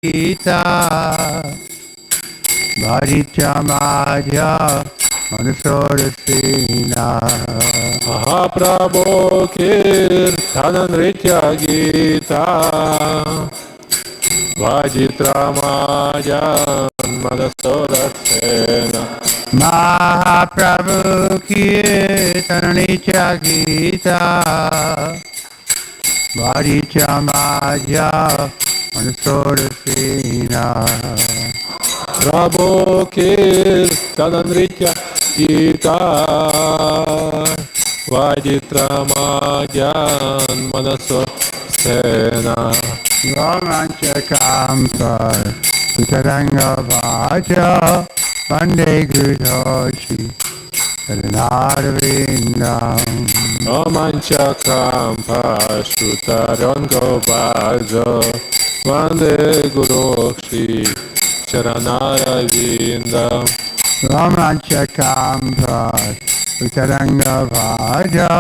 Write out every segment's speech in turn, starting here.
Gita Bharichamadya Manusodasina Mahaprabhu Kirtananritya Gita Vajitramaya Manusodasina Mahaprabhu Kirtananritya Gita Bharichamadya Manusodasina Prabhu Kirtananritya Gita Vajitramaya Manusodasina Romanchakampa Utaranga Vaja Vande Gurudoshi Saranarvindam Romanchakampa Shutaranga Vaja Vande Gurudoshi Saranarvindam Romanchakampa Utaranga Vaja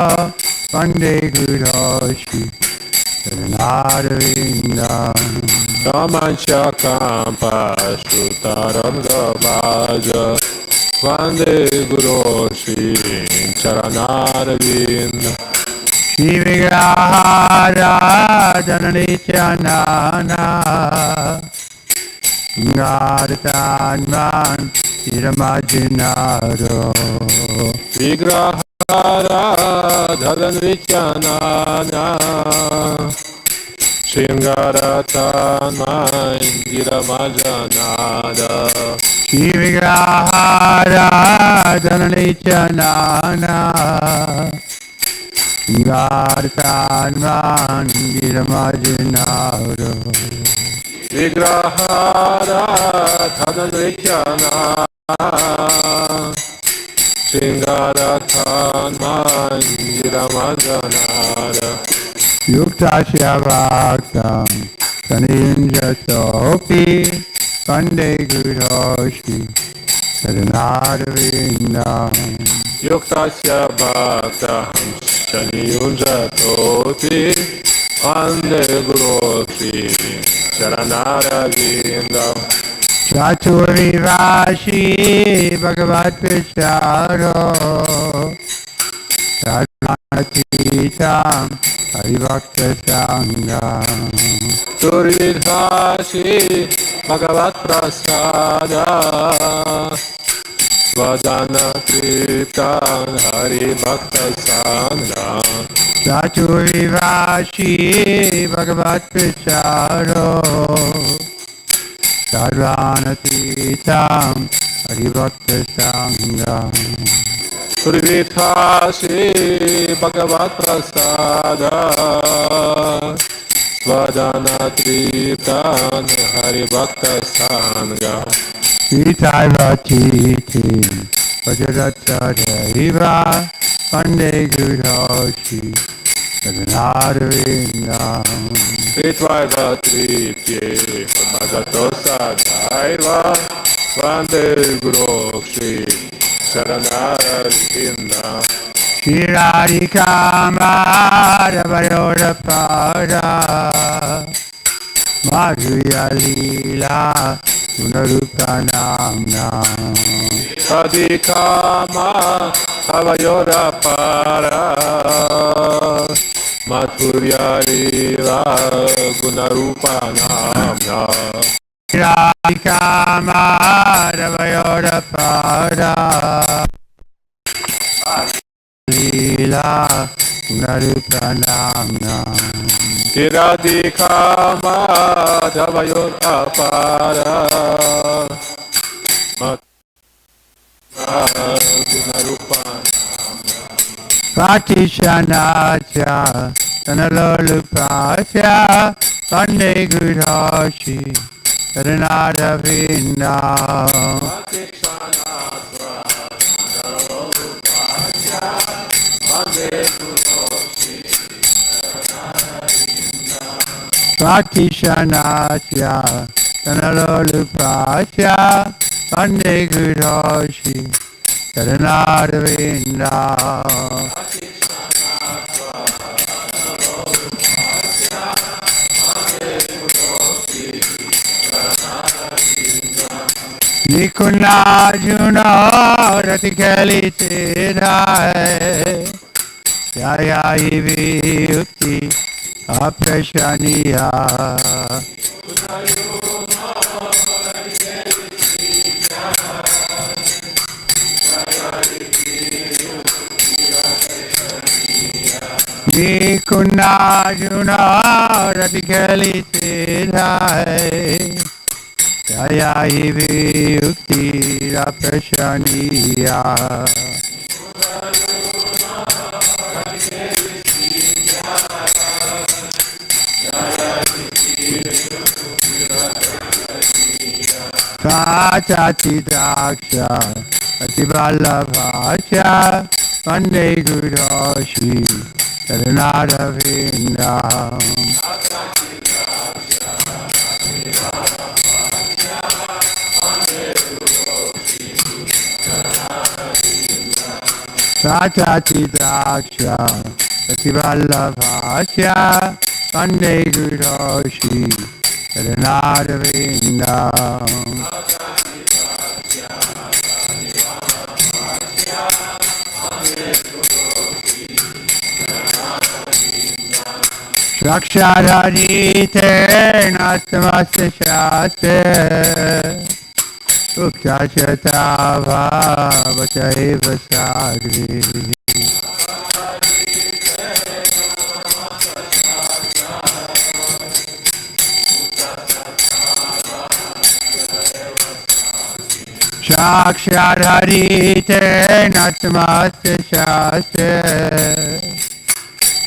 Vande Gurudoshi Saranarvindam Romanchakampa Shutaranga Vaja Vande Gurudoshi Saranarvindam Shivigrahara Dhananityanana Ngartanman Tiramajinaro Vigrahara Dharanrityanana Shingaratanman Diramajanada Shivigrahara Dhananityanana Ngartanman Tiramajinaro Vigrahara Dharanrityanana Shingaratanman Diramajanada Yuktasya Bhaktam Saninjatopi Vande Gurudoshi Saranarvindam Yuktasya Bhaktam Shaniyunjatoti Vande Gurudoshi Saranarvindam Chaturvivashi Bhagavat Vicharo Sarvanatitam Haribhakta Sangam Turvidhashi Bhagavat Prasada Svadana Triptan Haribhakta Sangam Chaturvivashi Bhagavat Vicharo Sarvanatitam Haribhakta Sangam Turvidhashi Bhagavat Prasada Svadana Triptan Haribhakta Sangam Нітай Vatiti Vajrataraiva Vande Gurudoshi Saranarvindam Vitvaiva Tripye Bhagatosadaiva Vande Gurudoshi Saranarvindam Shri Radhikama Vayorapara Madhurya Leela Gunarupanamna Radhikama Avayorapara Madhurya Leela Gunarupanamna Radhikama Vayorapara Leela Gunarupanamna Radhikama Avayorapara Pratishanatya Tanalolupasya Vande Gurudoshi Saranarvindam Pratishanatya Tanalolupasya Vande Gurudoshi Saranarvindam Nikuna Juna Ratikali Rai Jaya Ivi Uti Aprashaniya Nikuna Juna Ratikali Rai Jaya Ivi Ukti Aprashaniya Kachati Daksha Atibalabhacha Vande Guroshi Taranada Vindam Kachati Daksha Atibalabhacha Vande Guroshi Taranada Vindam Rakshadharite Nastamaste Shate Uktachatava Vataiva Sadhi Rakshadharite Nastamaste Shate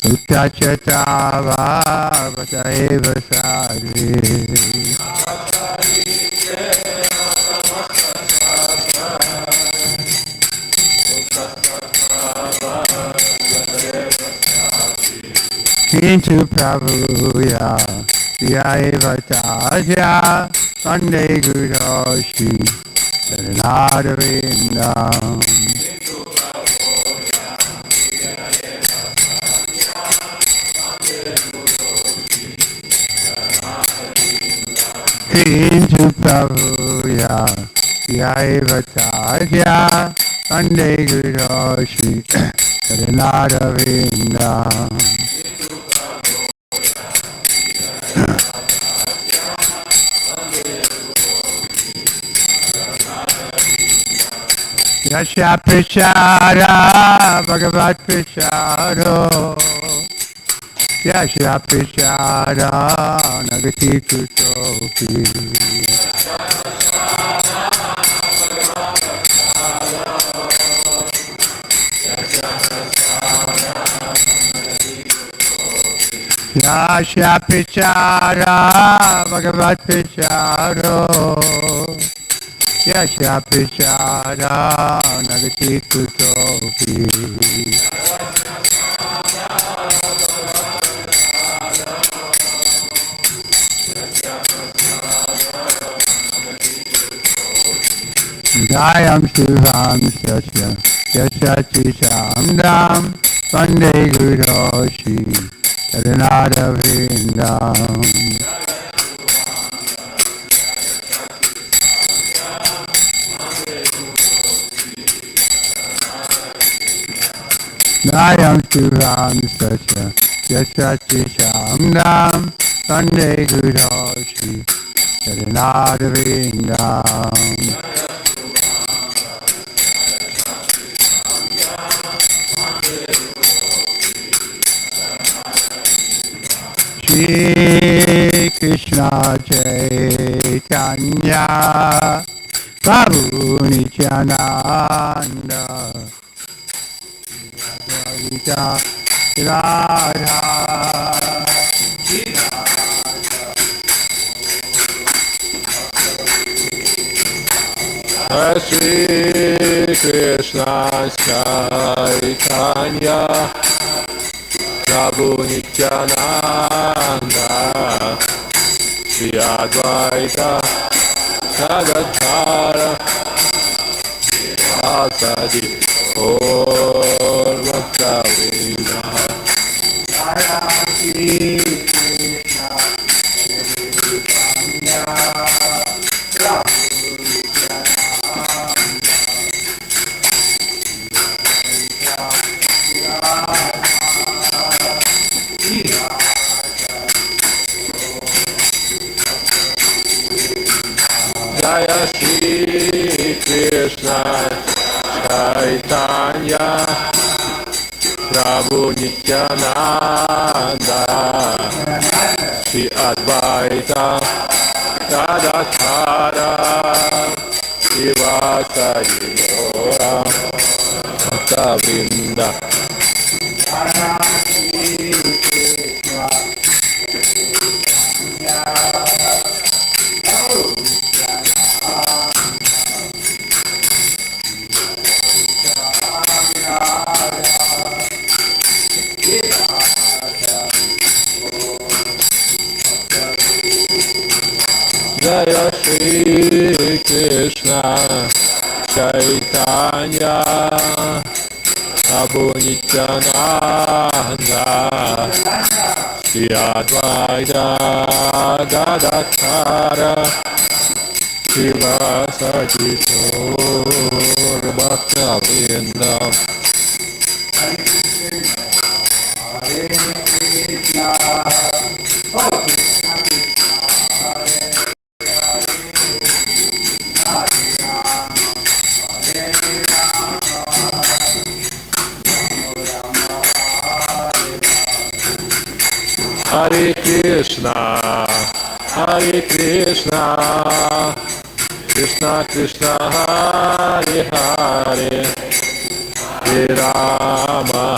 Uttachatava Vataiva Sadhi Kintu Prabhuya Vyaiva Tajya Vande Guroshi Taranada Vindam Kintu Prabhuya Vyaiva Tajya Vande Guroshi Taranada Vindam Yasha Prachara Bhagavat Pracharo Yasha Prachara Nagati Kutopi Yasha Prachara Bhagavat Pracharo Yasha Prachara Nagati Kutopi Jayam Shivam Sasya Yasati Samdam Vande Guroshi Taranada Vindam Jayam Shivam Sasya Yasati Samdam Vande Guroshi Taranada Vindam Shri Krishna Chaitanya Prabhu Nityananda Advaita Radha Shri Krishna Chaitanya Prabhu Nityananda Shri Advaita Gadadhara Asadi Gaur Bhaktivinoda Krishna Jaya Shri Krishna Chaitanya Prabhu Nityananda Shri Advaita Gadadhara Srivasadi Gaura Bhaktavrinda Jaya Shri Krishna Chaitanya Prabhu Nityananda Shri Advaita Gadadhara Srivasadi Gaura Bhaktavrinda Hare Krishna, Krishna Krishna, Hare Hare, Hare Rama,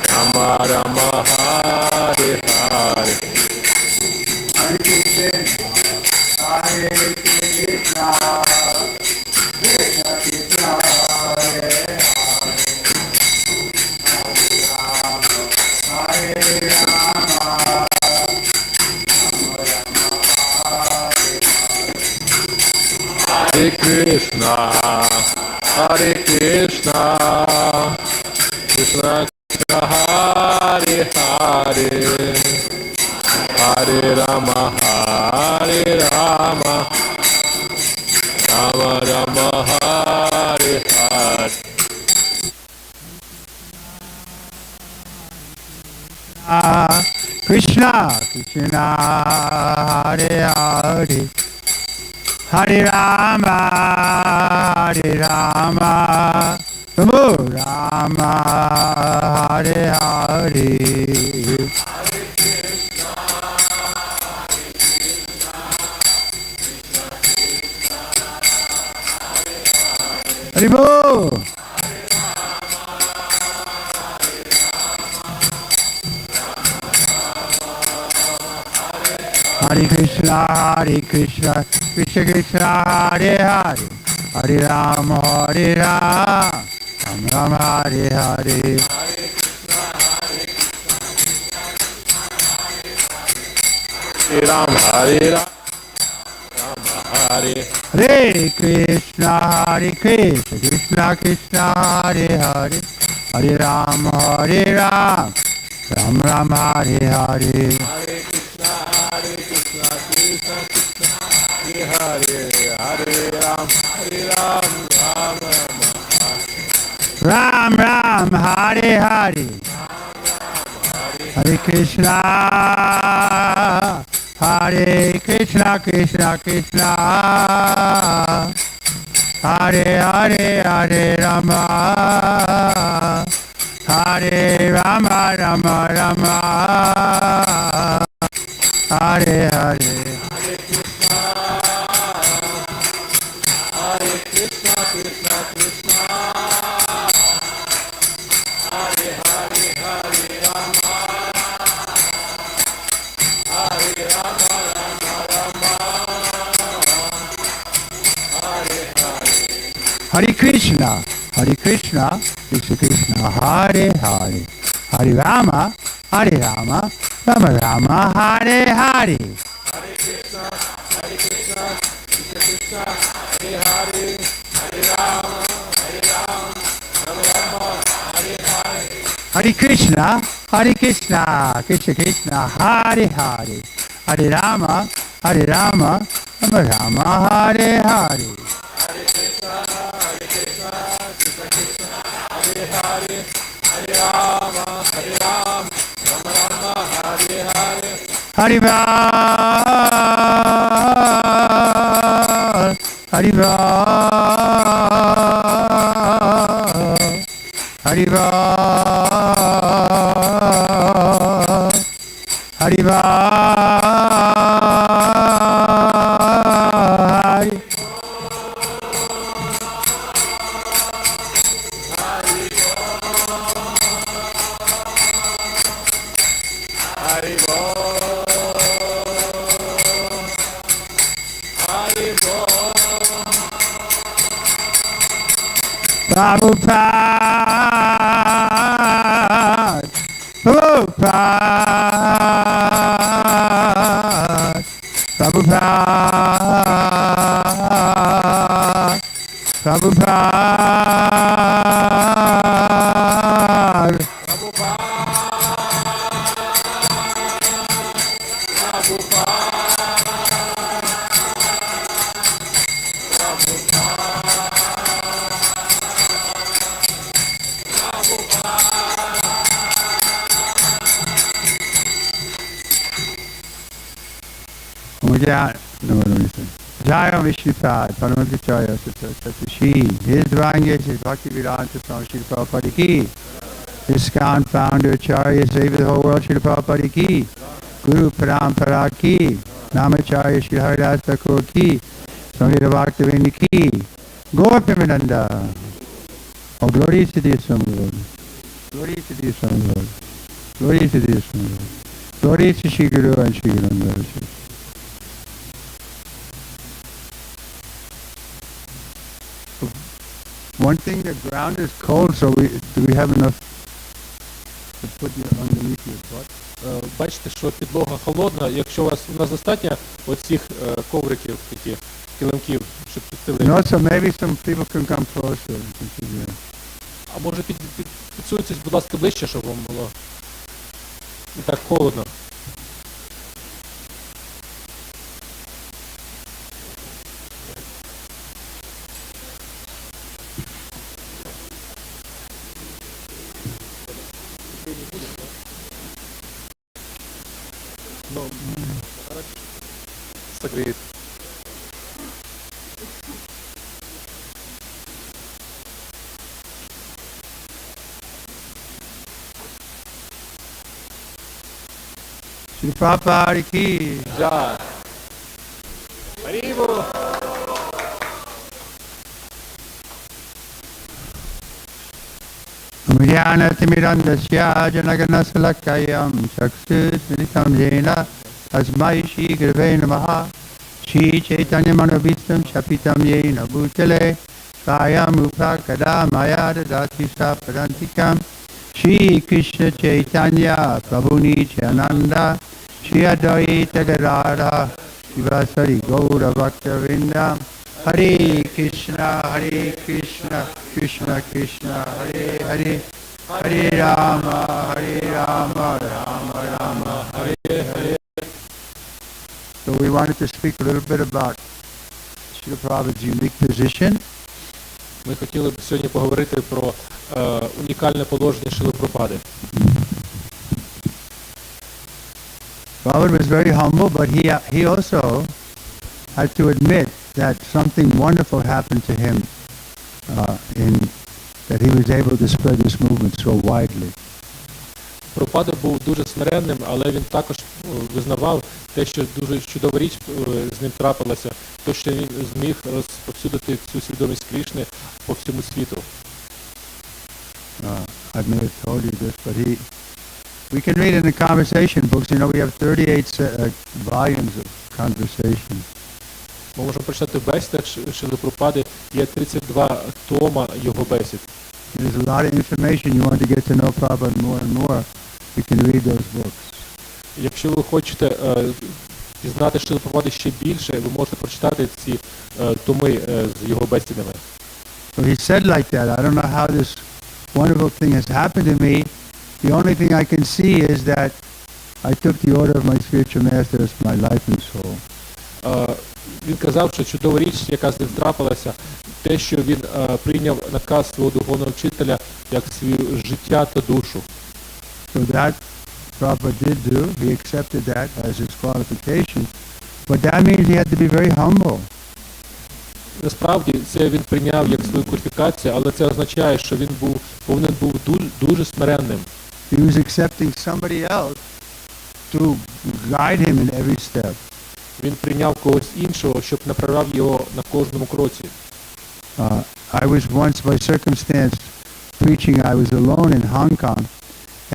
Rama Rama, Hare Hare. Hare Krishna, Krishna Krishna, Hare Krishna, Krishna Krishna, Hare Hare, Hare Rama, Rama Rama, Hare Hare. Krishna Krishna, Hare Hare, Hare Rama, Rama Rama, Hare Hare. Haribo. Hare Krishna, Krishna Krishna, Hare Hare, Hare Rama, Rama Hare Hare. Hare Rama, Hare Hare Krishna, Krishna Krishna, Hare Hare, Hare Rama, Rama Hare Hare. Hare Hare Ram, Ram Hare Hare, Hare Krishna, Krishna Krishna, Hare Hare Rama, Hare Rama, Hare Hare. Hare Krishna, Krishna Krishna, Hare Hare, Hare Rama, Rama Hare Hare. Hare Krishna, Krishna Krishna, Hare Hare, Hare Rama, Rama Hare Hare. Hare Krishna, Krishna Krishna, Hare Hare, Hare Rama, Rama Hare Hare. Hare Rama, Rama Hare Hare. Hariva, Hariva, Hari. Prabhupada, Prabhupada, Prabhupada, Prabhupada, Jaya Vishnupad, Paramacharya, Satashi, his Drangas, his Bhaktivedanta, Shri Prabhupada ki, his Iskon founder, Acharya, save the whole world, Shri Prabhupada ki, Guru Parampara ki, Namacharya, Shri Haridas Thakur ki, Swami Bhaktivinoda ki, Prabhupada. Oh, glory to the Son Lord. Glory to the Son Lord. Glory to the Son Lord. Glory to Shri Guru and Shri Guru. One thing, the ground is cold, so do we have enough to put you underneath your butt? Бачите, що підлога холодна. Якщо у нас достатньо оцих ковриків, таких килимків, щоб підстелити. No, so maybe some people can come closer. А може підсуйтесь, будь ласка, ближче, щоб вам було не так холодно. Ну, согреет. Shri Prabhupada ki. Jai. Haribol. Mriyanatimirandasya janaganasalakayam chakshusmritam jena asmai Shri Gurave namaha Shri Chaitanya Manovistam Chapitam Yena Bhutale Kayam Upakada Maya Dadati Sapadantikam Shri Krishna Chaitanya Prabhu Nityananda Shri Advaita Gadadhara Shivasari Gaura Bhaktivinoda Hare Krishna, Krishna Krishna, Hare Hare, Hare Rama, Rama Rama, Hare Hare. So we wanted to speak a little bit about Srila Prabhupada's unique position. Ми хотіли б сьогодні поговорити про унікальне положення Шрили Прабхупади. Prabhupada was very humble, but he also had to admit that something wonderful happened to him in that he was able to spread this movement so widely. Прабхупада був дуже смиренним, але він також визнавав те, що дуже чудова річ з ним трапилася, то, що він зміг розповсюдити цю свідомість Крішни по всьому світу. I may have told you this, but we can read in the conversation books, we have 38 volumes of conversation. Ми можемо прочитати в бесідах Шрили Прабхупади, є 32 тома його бесід. There's a lot of information you want to get to know Prabhupada more and more. You can read those books. Якщо ви хочете пізнати Шрилу Прабхупаду ще більше, ви можете прочитати ці томи з його бесідами. So he said like that. I don't know how this wonderful thing has happened to me. The only thing I can see is that I took the order of my spiritual master as my life and soul. Він казав, що чудова річ, яка з ним трапилася, те, що він прийняв наказ свого духовного вчителя як своє життя та душу. So that Prabhupada did do. He accepted that as his qualification. But that means he had to be very humble. насправді це він прийняв як свою кваліфікацію, але це означає, що він повинен був дуже смиренним. He was accepting somebody else to guide him in every step. Він прийняв когось іншого, щоб направляв його на кожному кроці. I was once by circumstance preaching. I was alone in Hong Kong,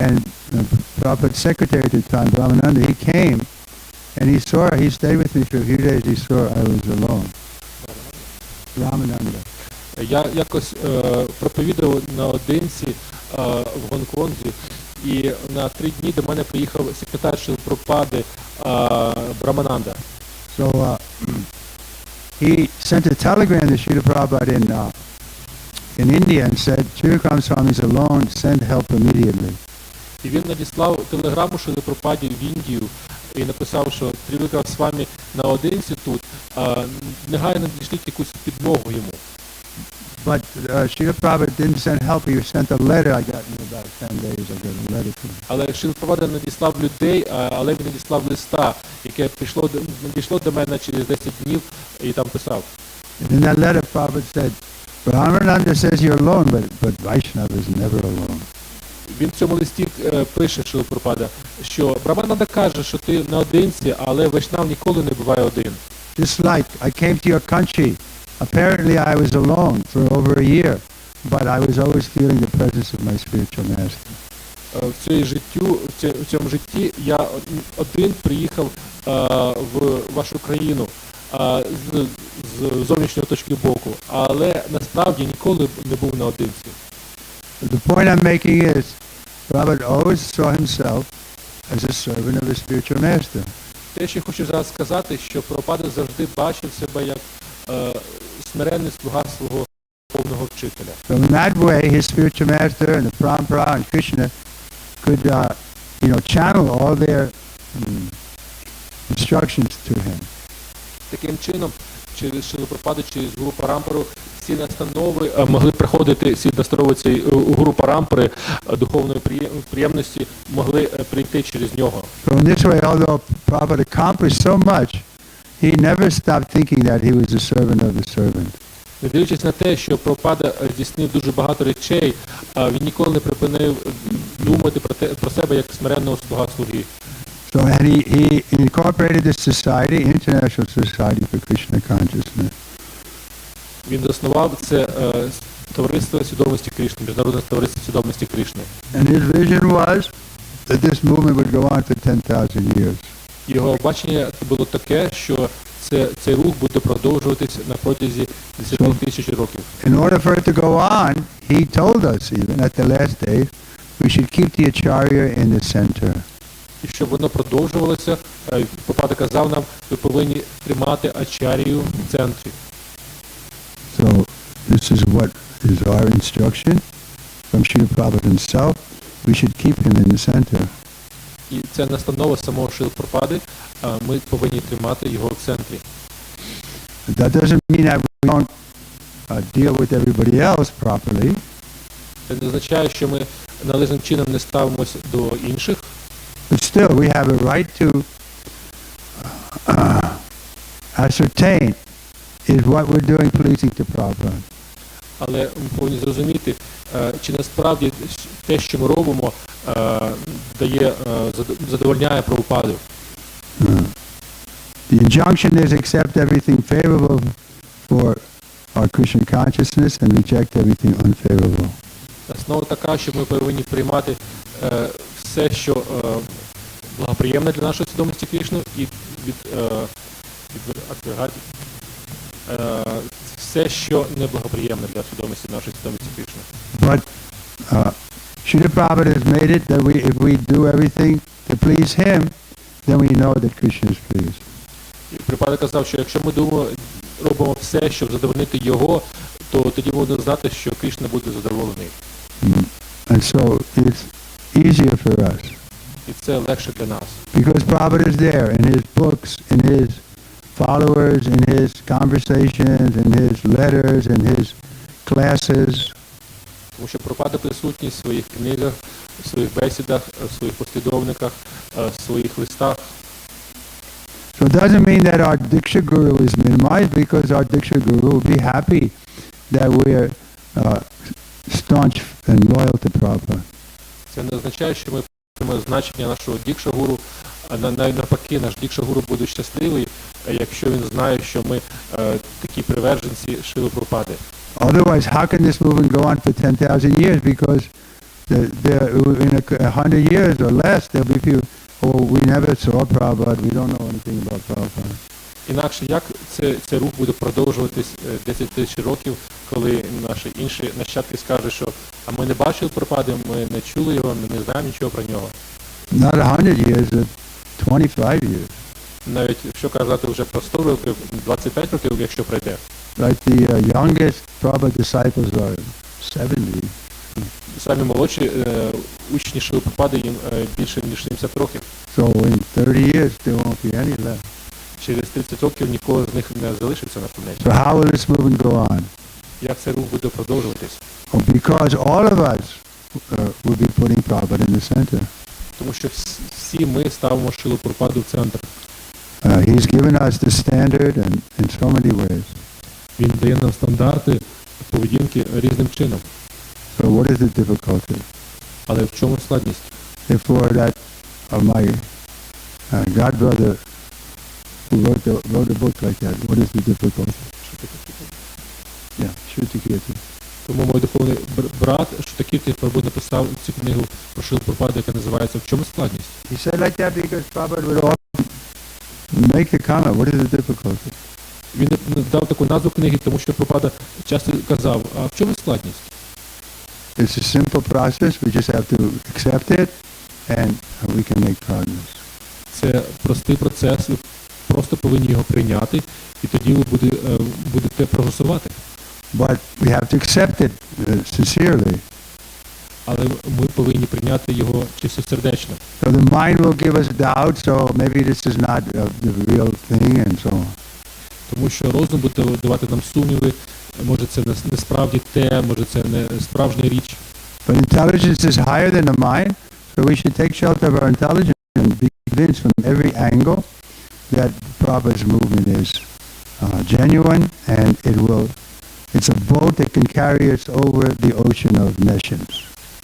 and the Prabhupada's secretary at the time, Brahmananda, he came, and he stayed with me for a few days. He saw I was alone. Brahmananda. Я якось проповідував наодинці в Гонконзі, і на 3 дні до мене приїхав секретар Шрили Прабхупади Брахмананда. So he sent a telegram to Srila Prabhupada in India and said, J.S.Трівікрама Swami is alone, send help immediately. І він надіслав телеграму Шрилі Прабхупаді в Індію і написав, що Трівікрама Свамі наодинці тут, негайно надішліть якусь підмогу йому. But Srila Prabhupada didn't send help, he sent a letter. I got in about 10 days, I got a letter to him. Але Шрила Прабхупада надіслав людей, але він надіслав листа, яке надійшло до мене через 10 днів, і там писав. In that letter, Prabhupada said, Brahmananda says you're alone, but Vaishnava is never alone. Він в цьому листі пише, Шрила Прабхупада, що Брахмананда каже, що ти наодинці, але Вайшнав ніколи не буває один. Just like I came to your country, apparently I was alone for over a year, but I was always feeling the presence of my spiritual master. В цьому житті я один приїхав в вашу країну з зовнішньої точки боку, але насправді ніколи не був наодинці. The point I'm making is, Prabhupada always saw himself as a servant of the spiritual master. Те, що я хочу зараз сказати, що Прабхупада завжди бачив себе як смиренний слуга свого повного вчителя. So in that way, his spiritual master and the Prabhupada and Krishna could, channel all their instructions to him. Таким чином, через Шрилу Прабхупаду, через Гуру Парампару, всі настанови могли приходити, всі настанови у Гуру Парампари духовної приємності могли прийти через нього. So in this way, although Prabhupada accomplished so much, he never stopped thinking that he was the servant of the servant. Не дивлячись на те, що Прабхупада здійснив дуже багато речей, він ніколи не припинив думати про себе як смиренного слуга слуги. So and he incorporated this society, International Society for Krishna Consciousness. Він заснував це товариство свідомості Крішни, Міжнародне товариство свідомості Крішни. And his vision was that this movement would go on for 10,000 years. Його бачення було таке, що цей рух буде продовжуватись на протязі 10 тисяч років. In order for it to go on, he told us even at the last day, we should keep the Acharya in the center. І щоб воно продовжувалося, Прабхупада казав нам, ви повинні тримати Ачарію в центрі. So this is what is our instruction from Srila Prabhupada himself. We should keep him in the center. І це настанова самого Шрили Прабхупади, ми повинні тримати його в центрі. That doesn't mean that we don't deal with everybody else properly. Це не означає, що ми належним чином не ставимося до інших. But still, we have a right to ascertain is what we're doing pleasing to Prabhupada. Але ми повинні зрозуміти, чи насправді те, що ми робимо, задовольняє Прабхупаду. The injunction is accept everything favorable for our Krishna consciousness and reject everything unfavorable. Основа така, що ми повинні приймати все, що благоприємне для нашої свідомості Крішни, і відвергати все, що неблагоприємне для свідомості нашої свідомості Крішни. But Srila Prabhupada has made it that if we do everything to please him, then we know that Krishna is pleased. І Прабхупада казав, що якщо ми робимо все, щоб задовольнити його, то тоді будемо знати, що Кришна буде задоволений. And so it's easier for us. І це легше для нас. Because Prabhupada is there in his books, in his followers, in his conversations, in his letters, in his classes. Тому що Прабхупада присутній в своїх книгах, в своїх бесідах, в своїх послідовниках, в своїх листах. So it doesn't mean that our Diksha Guru is minimized, because our Diksha Guru will be happy that we're staunch and loyal to Prabhupada. Це не означає, що ми маємо значення нашого дікша-гуру, а навпаки, наш дікша-гуру буде щасливий, якщо він знає, що ми такі приверженці Шрили Прабхупади. Otherwise, how can this movement go on for 10,000 years? Because in 100 years or less, there'll be people, oh, we never saw Prabhupada, we don't know anything about Prabhupada. Інакше, як цей рух буде продовжуватись 10 тисяч років, коли наші інші нащадки скажуть, що а ми не бачили Прабхупади, ми не чули його, ми не знаємо нічого про нього. Not 100 years, but 25 years. Навіть якщо казати вже про 100 років, 25 років, якщо пройде. Like the youngest Prabhupada disciples are 70. Самі молодші учні Шрили Прабхупади, їм більше ніж 70 років. So in 30 years, there won't be any left. Через 30 років нікого з них не залишиться на планеті. So how will this movement go on? Як цей рух буде продовжуватись? Because all of us will be putting Prabhupada in the center. Тому що всі ми ставимо Шрилу Прабхупаду в центр. He's given us the standard in so many ways. Він дає нам стандарти поведінки різним чином. So what is the difficulty? Але в чому складність? Therefore, that my godbrother who wrote a book like that, what is the difficulty? Yeah, Shrutikirti. Тому мій духовний брат Шрутакірті Прабху написав цю книгу про Шрилу Прабхупаду, яка називається «В чому складність?». He said like that because Prabhupada would often make the comment, what is the difficulty? Він дав таку назву книги, тому що Прабхупада часто казав, а в чому складність? It's a simple process, we just have to accept it and we can make progress. Це простий процес, ви просто повинні його прийняти, і тоді ви будете прогресувати. But we have to accept it sincerely. Але ми повинні прийняти його чистосердечно. So the mind will give us doubt, so maybe this is not the real thing and so on. Тому що розум буде давати нам сумніви, може це не справді те, може це не справжня річ. But intelligence is higher than the mind, so we should take shelter of our intelligence and be convinced from every angle that Prabhupada's movement is genuine, and it's a boat that can carry us over the ocean of nations.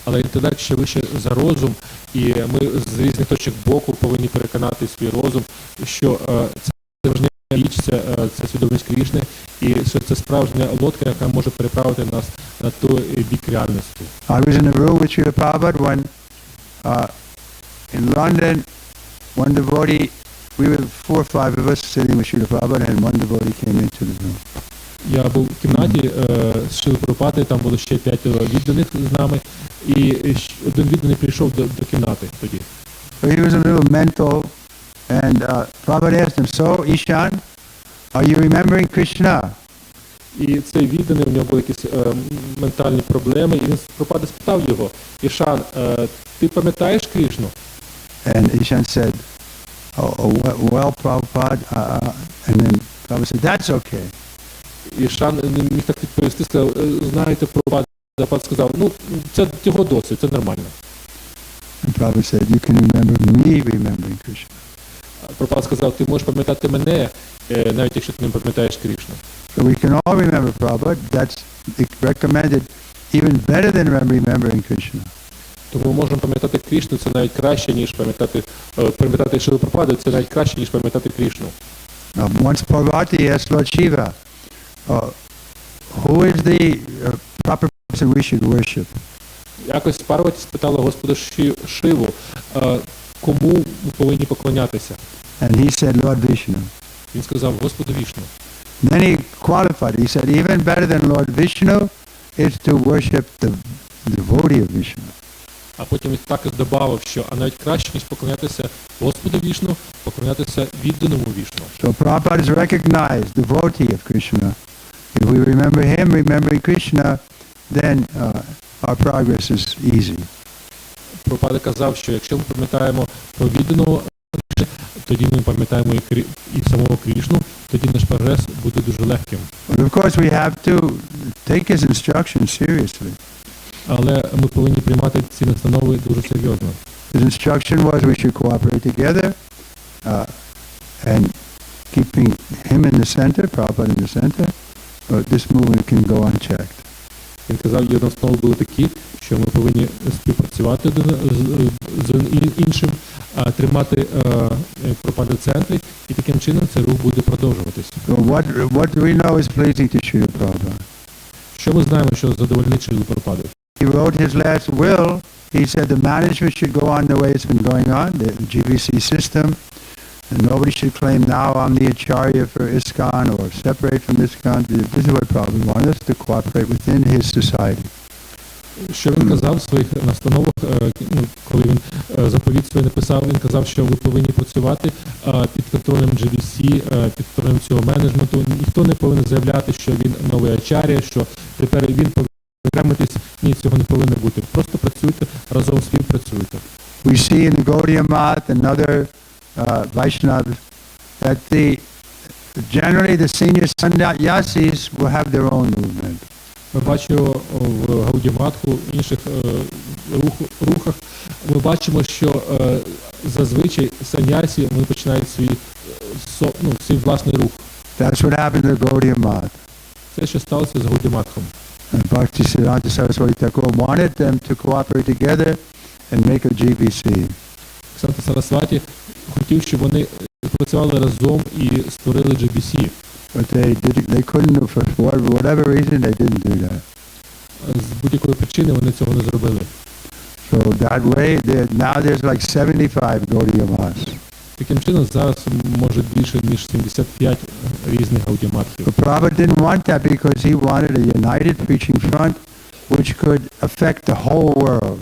Але інтелект ще вище за розум, і ми з різних точок боку повинні переконати свій розум, що це важна річ, це свідомість Крішни, і що це справжня лодка, яка може переправити нас на той бік реальності. I was in a room with Srila Prabhupada when in London, one devotee, we were 4 or 5 of us sitting with Srila Prabhupada, and one devotee came into the room. Я був в кімнаті з Шрили Прабхупади, там було ще 5 відданих з нами, і один відданий прийшов до кімнати тоді. So he was a little mental, and Prabhupada asked him, so Ishan, are you remembering Krishna? І цей відданий, у нього були якісь ментальні проблеми, і він Прабхупада спитав його, Ішан, ти пам'ятаєш Кришну? And Ishan said, well, Prabhupada, and then Prabhupada said, that's okay. Ішан не міг так відповісти, сказав, знаєте, Прабхупада сказав, ну, це його досвід, це нормально. And Prabhupada said, you can remember me remembering Krishna. Прабхупада сказав, ти можеш пам'ятати мене, навіть якщо ти не пам'ятаєш Кришну. So we can all remember Prabhupada. That's recommended even better than remembering Krishna. Тому ми можемо пам'ятати Кришну, це навіть краще, ніж пам'ятати Шрилу Прабхупаду, це навіть краще, ніж пам'ятати Кришну. Once Parvati asked Lord Shiva, who is the proper person we should worship? Якось Парваті спитала Господа Шиву, кому ми повинні поклонятися. And he said, Lord Vishnu. Він сказав, Господу Вішну. Then he qualified. He said, even better than Lord Vishnu is to worship the devotee of Vishnu. А потім він також додав, що а навіть краще, ніж поклонятися Господу Вішну, поклонятися відданому Вішну. So Prabhupada is recognized devotee of Krishna. If we remember him, remembering Krishna, then our progress is easy. Прабхупада казав, що якщо ми пам'ятаємо про відданого, тоді ми пам'ятаємо і самого Кришну, тоді наш прогрес буде дуже легким. But of course we have to take his instructions seriously. Але ми повинні приймати ці настанови дуже серйозно. His instruction was we should cooperate together and him in the center, Prabhupada in the center, this movement can go unchecked. Він казав, є основи були такі, що ми повинні співпрацювати з іншим, тримати Прабхупаду в центрі, і таким чином цей рух буде продовжуватися. So what do we know is pleasing to Srila Prabhupada? Що ми знаємо, що задовольнить Шрилу Прабхупаду? He wrote his last will. He said the management should go on the way it's been going on, the GBC system. And nobody should claim now I'm the Acharya for ISKCON or separate from ISKCON. This is what Prabhupada wanted us to cooperate within his society. Що він казав в своїх настановах, коли він заповідь свій написав, він казав, що ви повинні працювати під контролем GBC, під контролем цього менеджменту. Ніхто не повинен заявляти, що він новий ачар'я, що тепер він повинен окремитись. Ні, цього не повинно бути. Просто працюйте, разом співпрацюйте. We see in the Gaudiya Math and other Vaishnavas that generally the senior sannyasis will have their own movement. Ми бачимо в Гаудіматху, інших рухах, ми бачимо, що зазвичай саньясі вони починають свій власний рух. That's what happened to Gaudiya Math. Це, що сталося з Гаудіматхом. Bhактіведанта Saraswati Thakur wanted them to cooperate together and make a GBC. Санта Сарасваті хотів, щоб вони працювали разом і створили GBC. But they couldn't, for whatever reason, they didn't do that. З будь-якої причини вони цього не зробили. So that way, now there's like 75 Gaudiya Maths. Таким чином, зараз може більше, ніж 75 різних гаудіматхів. But Prabhupada didn't want that because he wanted a united preaching front which could affect the whole world.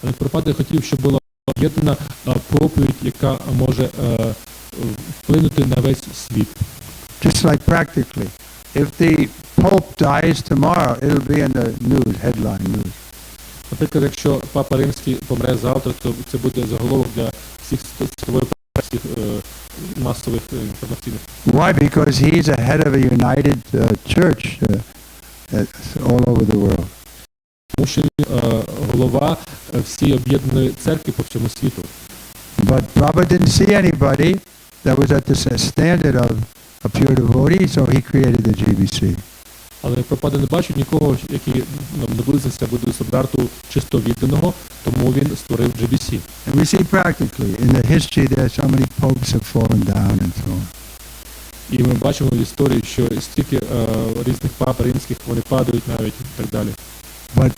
Але Прабхупада хотів, щоб була об'єднана проповідь, яка може вплинути на весь світ. Just like practically, if the Pope dies tomorrow, it'll be in the news, headline news. Наприклад, якщо Папа Римський помре завтра, то це буде заголовок для всіх світової всіх масових інформаційних. Why? Because he's a head of a united church all over the world. Тому що він голова всієї об'єднаної церкви по всьому світу. But Prabhupada didn't see anybody that was at the standard of a pure devotee, so he created the GBC. Але Прабхупада не бачив нікого, який наблизився до стандарту чисто відданого, тому він створив GBC. And we see practically in the history that so many popes have fallen down and so on. І ми бачимо в історії, що стільки різних пап римських, вони падають навіть і так далі. But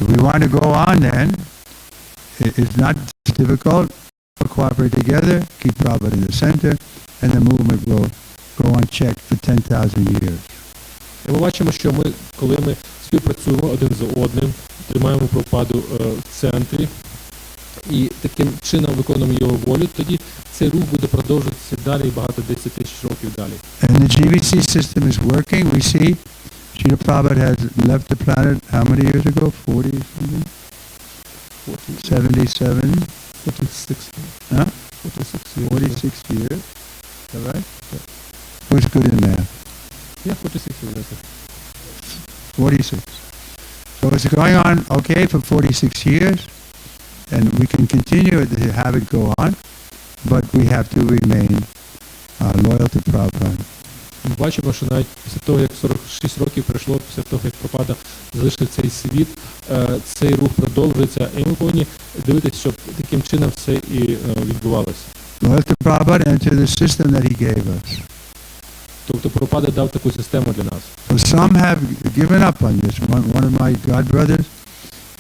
if we want to go on then, it's not difficult. We'll cooperate together, keep Prabhupada in the center, and the movement will go unchecked for 10,000 years. І ми бачимо, що коли ми співпрацюємо один з одним, тримаємо Прабхупаду в центрі і таким чином виконуємо його волю, тоді цей рух буде продовжуватися далі і багато 10 тисяч років далі. And the GBC system is working. We see Srila Prabhupada has left the planet how many years ago? 40 something? 77? 46. Huh? 46 years. 46 years. Is that right? Yeah. Who's good in math? Yeah, 46 years. 46. So it's going on okay for 46 years, and we can continue to have it go on, but we have to remain loyal to Prabhupada. Ми бачимо, що навіть після того, як 46 років пройшло, після того, як Прабхупада залишив цей світ, цей рух продовжується, і ми повинні дивитися, щоб таким чином все і відбувалося. Loyal to Prabhupada and to the system that he gave us. Тобто Прабхупада дав таку систему для нас. So some have given up on this. One of my godbrothers,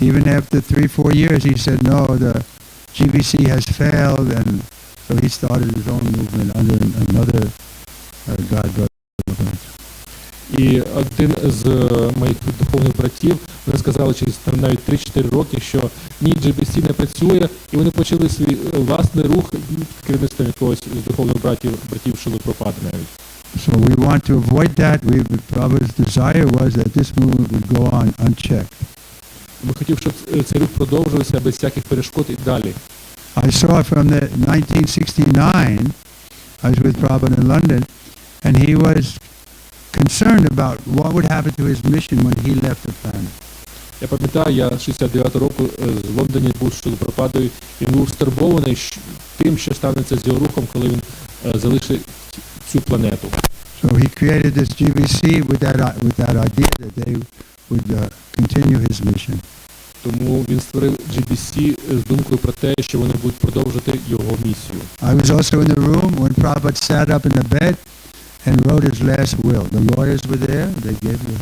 even after 3-4 years, he said, no, the GBC has failed, and so he started his own movement under another godbrother. І один з моїх духовних братів, вони сказали через навіть 3-4 роки, що ні, GBC не працює, і вони почали свій власний рух під керівництвом якогось з духовних братів Шрили Прабхупади навіть. So we want to avoid that. Prabhupada's desire was that this movement would go on unchecked. Ми хотів, щоб цей рух продовжувався без всяких перешкод і далі. I saw from the 1969, I was with Prabhupada in London, and he was concerned about what would happen to his mission when he left the planet. Я пам'ятаю, я 69 року в Лондоні був з Прабхупадою, він був стурбований тим, що станеться з його рухом, коли він залишить цю планету. So he created this GBC with that idea that they would continue his mission. Тому він створив GBC з думкою про те, що вони будуть продовжити його місію. I was also in the room when Prabhupada sat up in the bed and wrote his last will. The lawyers were there, they gave you.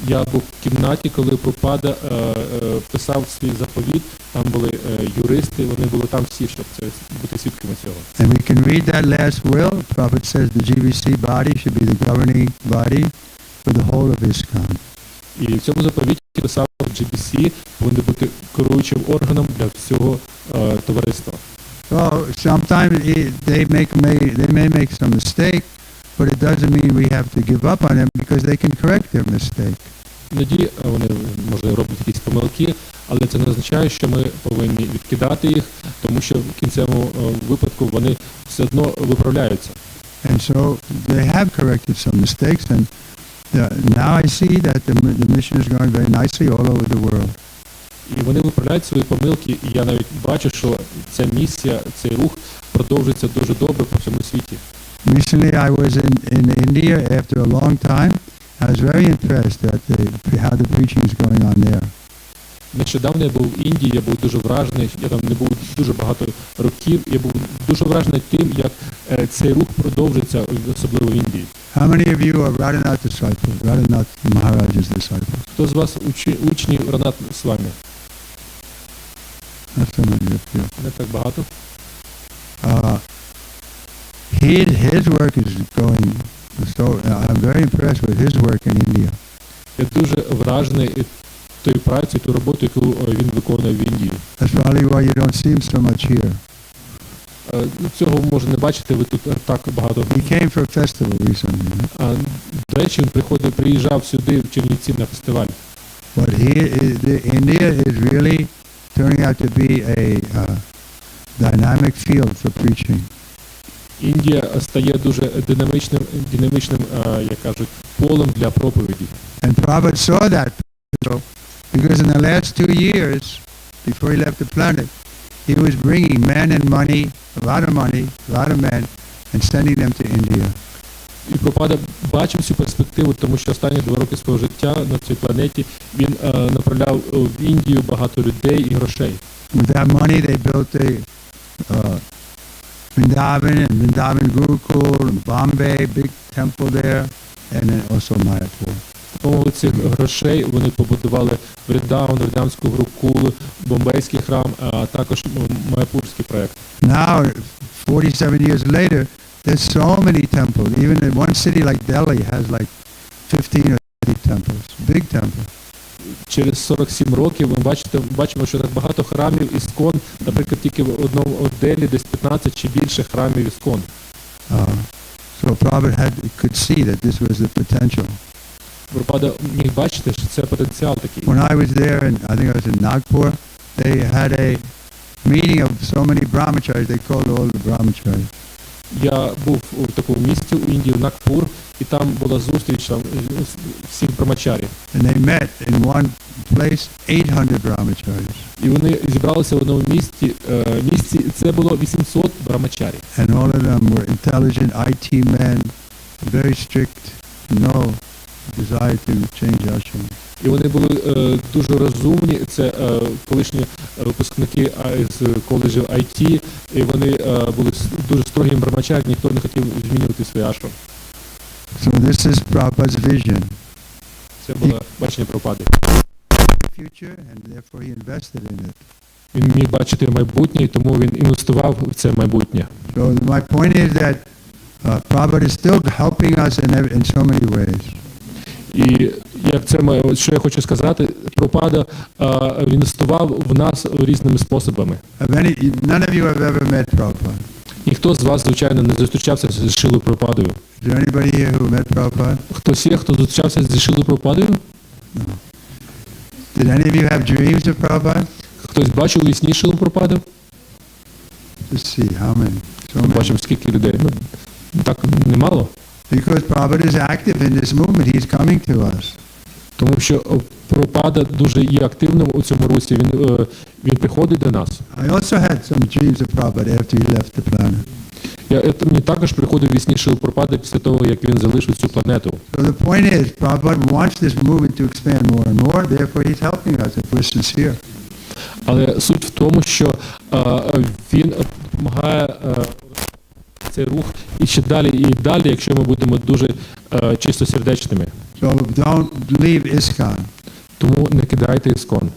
Я був в кімнаті, коли Прабхупада писав свій заповіт, там були юристи, вони були там всі, щоб бути свідками цього. And we can read that last will. Prabhupada says the GBC body should be the governing body for the whole of ISKCON. І в цьому заповіті писав GBC повинен бути керуючим органом для всього товариства. So sometimes they may make some mistake, but it doesn't mean we have to give up on them because they can correct their mistake. Іноді вони, може, роблять якісь помилки, але це не означає, що ми повинні відкидати їх, тому що в кінцевому випадку вони все одно виправляються. And so they have corrected some mistakes, and now I see that the mission is going very nicely all over the world. І вони виправляють свої помилки, і я навіть бачу, що ця місія, цей рух продовжується дуже добре по всьому світі. Recently I was in India after a long time. I was very impressed at how the preaching is going on there. Нещодавно я був в Індії, я був дуже вражений, я там не був дуже багато років, я був дуже вражений тим, як цей рух продовжується, особливо в Індії. How many of you are Radhanath disciples? Radhanath Maharaj's disciples? Хто з вас учні Ранат Свамі? Not so many of you. Не так багато. His work is going, so I'm very impressed with his work in India. Я дуже вражений тою працею, ту роботу, яку він виконує в Індії. That's probably why you don't see him so much here. Цього може не бачити, ви тут так багато. He came for a festival recently. До речі, він приїжджав сюди в Чернівці на фестиваль. But India is really turning out to be a dynamic field for preaching. Індія стає дуже динамічним, як кажуть, полем для проповіді. And Prabhupada saw that because in the last 2 years, before he left the planet, he was bringing men and money, a lot of men, and sending them to India. І Прабхупада бачив цю перспективу, тому що останні 2 роки свого життя на цій планеті він направляв в Індію багато людей і грошей. With that money, they built the Vrindavan Gurukul, and Bombay, big temple there, and then also Mayapur. Допомогою цих грошей вони побудували Вріндаванську Гурукулу, Бомбейський храм, а також Майапурський проект. Now, 47 years later, there's so many temples. Even in one city like Delhi has like 15 or 30 temples, big temples. Через 47 років ми бачимо, що так багато храмів Іскон, наприклад, тільки в одному Делі десь 15 чи більше храмів Іскон. So Prabhupada could see that this was the potential. Прабхупада міг бачити, що це потенціал такий. When I was there, and I think I was in Nagpur, they had a meeting of so many brahmacharis. They called all the brahmacharis. Я був у такому місті у Індії, в Нагпур, і там була зустріч там всіх брамачарів. And they met in one place 800 brahmacharis. І вони зібралися в одному місці, це було 800 брамачарів. And all of them were intelligent IT men, very strict, no desire to change ashram. І вони були дуже розумні, це колишні випускники з коледжів IT, і вони були дуже строгим брамачарі, ніхто не хотів змінювати свій ашрам. So this is Prabhupada's vision. Це було бачення Прабхупади. Future, and therefore he invested in it. Він міг бачити майбутнє, і тому він інвестував в це майбутнє. So my point is that Prabhupada is still helping us in so many ways. І що я хочу сказати, Прабхупада інвестував в нас різними способами. None of you have ever met Prabhupada. Ніхто з вас, звичайно, не зустрічався з Шрилою Прабхупадою. Is there anybody here who met Prabhupada? Хтось є, хто зустрічався з Шрилою Прабхупадою? No. Did any of you have dreams of Prabhupada? Хтось бачив у вісні Шрилу Прабхупаду? Let's see, how many? So many. Бачив, скільки людей. Так немало. Because Prabhupada is active in this movement, he's coming to us. Тому що Прабхупада дуже є активним у цьому русі, він приходить до нас. I also had some dreams of Prabhupada after he left the planet. Мені також приходив вісні Шрила Прабхупади після того, як він залишив цю планету. So the point is, Prabhupada wants this movement to expand more and more, therefore he's helping us if we're sincere. Але суть в тому, що він допомагає цей рух і ще далі, якщо ми будемо дуже чистосердечними. So don't leave ISKCON. Тому не кидайте іскон.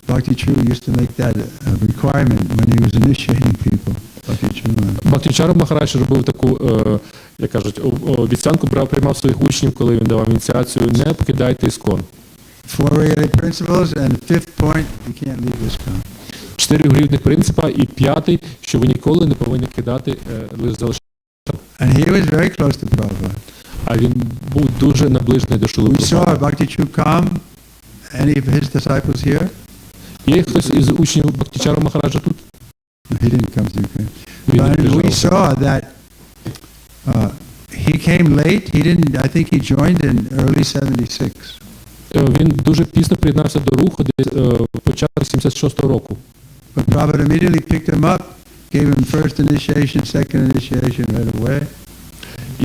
Bhakti-Chula used to make that a requirement when he was initiating people. Бхактіведанта Махарадж робив таку, як кажуть, обіцянку, приймав своїх учнів, коли він давав ініціацію, не покидайте іскон. 4 рівних принципа і 5-й, що ви ніколи не повинні кидати, лише залишати. And he was very close to Prabhupada. А він був дуже наближений до Шрили Прабхупади. We saw Bhakti-Chula, any of his disciples here? Є хтось із учнів Бхактіведанта Махараджа тут? He didn't come to Ukraine. But we saw that he came late. He didn't. I think he joined in early '76. Він дуже пізно приєднався до руху, десь початку 76-го року. But Prabhupada immediately picked him up, gave him first initiation, second initiation right away.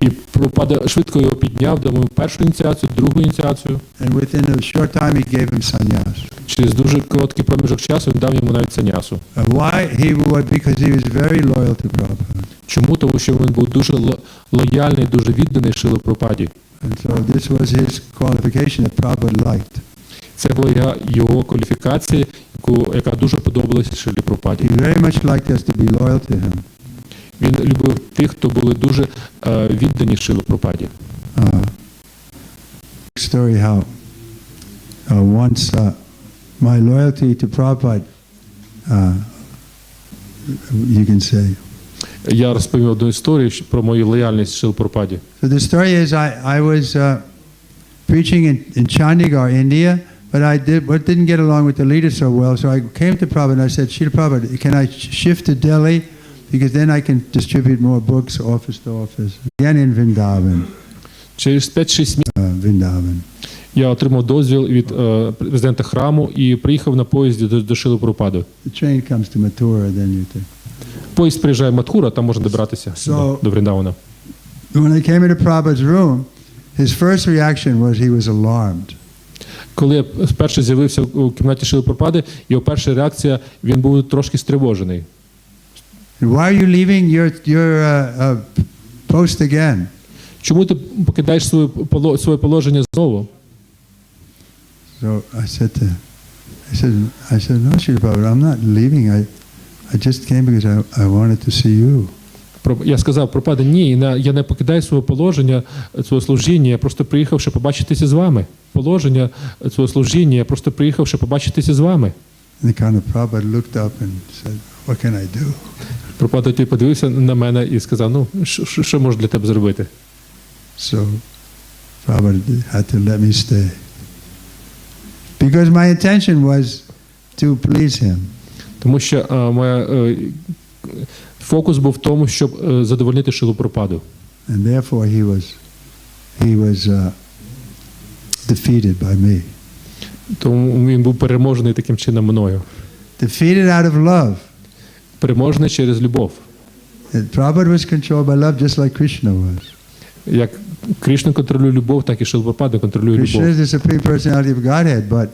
І Прабхупада швидко його підняв, дав йому першу ініціацію, другу ініціацію. And within a short time he gave him sannyas. Через дуже короткий проміжок часу він дав йому навіть санясу. Why? Because he was very loyal to Prabhupada. Чому? Тому що він був дуже лояльний, дуже відданий Шрилі Прабхупаді. And so this was his qualification that Prabhupada liked. Це була його кваліфікація, яка дуже подобалася Шрилі Прабхупаді. He very much liked us to be loyal to him. Він любив тих, хто були дуже віддані Шрилі Прабхупаді. Story how once my loyalty to Prabhupada, you can say. Я розповів одну історію про мою лояльність Шрилі Прабхупаді. So the story is I was preaching in Chandigarh, India, but didn't get along with the leader so well. So I came to Prabhupada and I said, Srila Prabhupada, can I shift to Delhi? Because then I can distribute more books, office to office. Again in Vrindavan. Через 5-6 місяців Vrindavan. я отримав дозвіл від президента храму і приїхав на поїзді до Шрили Прабхупади. The train comes to Mathura, then you take. Поїзд приїжджає в Матхура, там можна добратися до Вріндавана. When I came into Prabhupada's room, his first reaction was he was alarmed. Коли я вперше з'явився у кімнаті Шрили Прабхупади, його перша реакція, він був трошки стривожений. Why are you leaving your post again? Чому ти покидаєш своє положення знову? So I said, no, Srila Prabhupada, I'm not leaving. I just came because I wanted to see you. Я сказав, Прабхупада, ні, я не покидаю своє положення, своє служіння, я просто приїхав, щоб побачитися з вами. Положення, своє служіння, я просто приїхав, щоб побачитися з вами. And the kind of Prabhupada looked up and said, what can I do? Прабхупада тоді подивився на мене і сказав, ну, що можу для тебе зробити? So Prabhupada had to let me stay. Because my intention was to please him. Тому що фокус був в тому, щоб задовольнити Шрилу Прабхупаду. And therefore he was defeated by me. Тому він був переможений таким чином мною. Defeated out of love. Переможений через любов. Prabhupada was controlled by love just like Krishna was. Як Крішна контролює любов, так і Шрила Прабхупада контролює любов. Krishna is the supreme personality of Godhead, but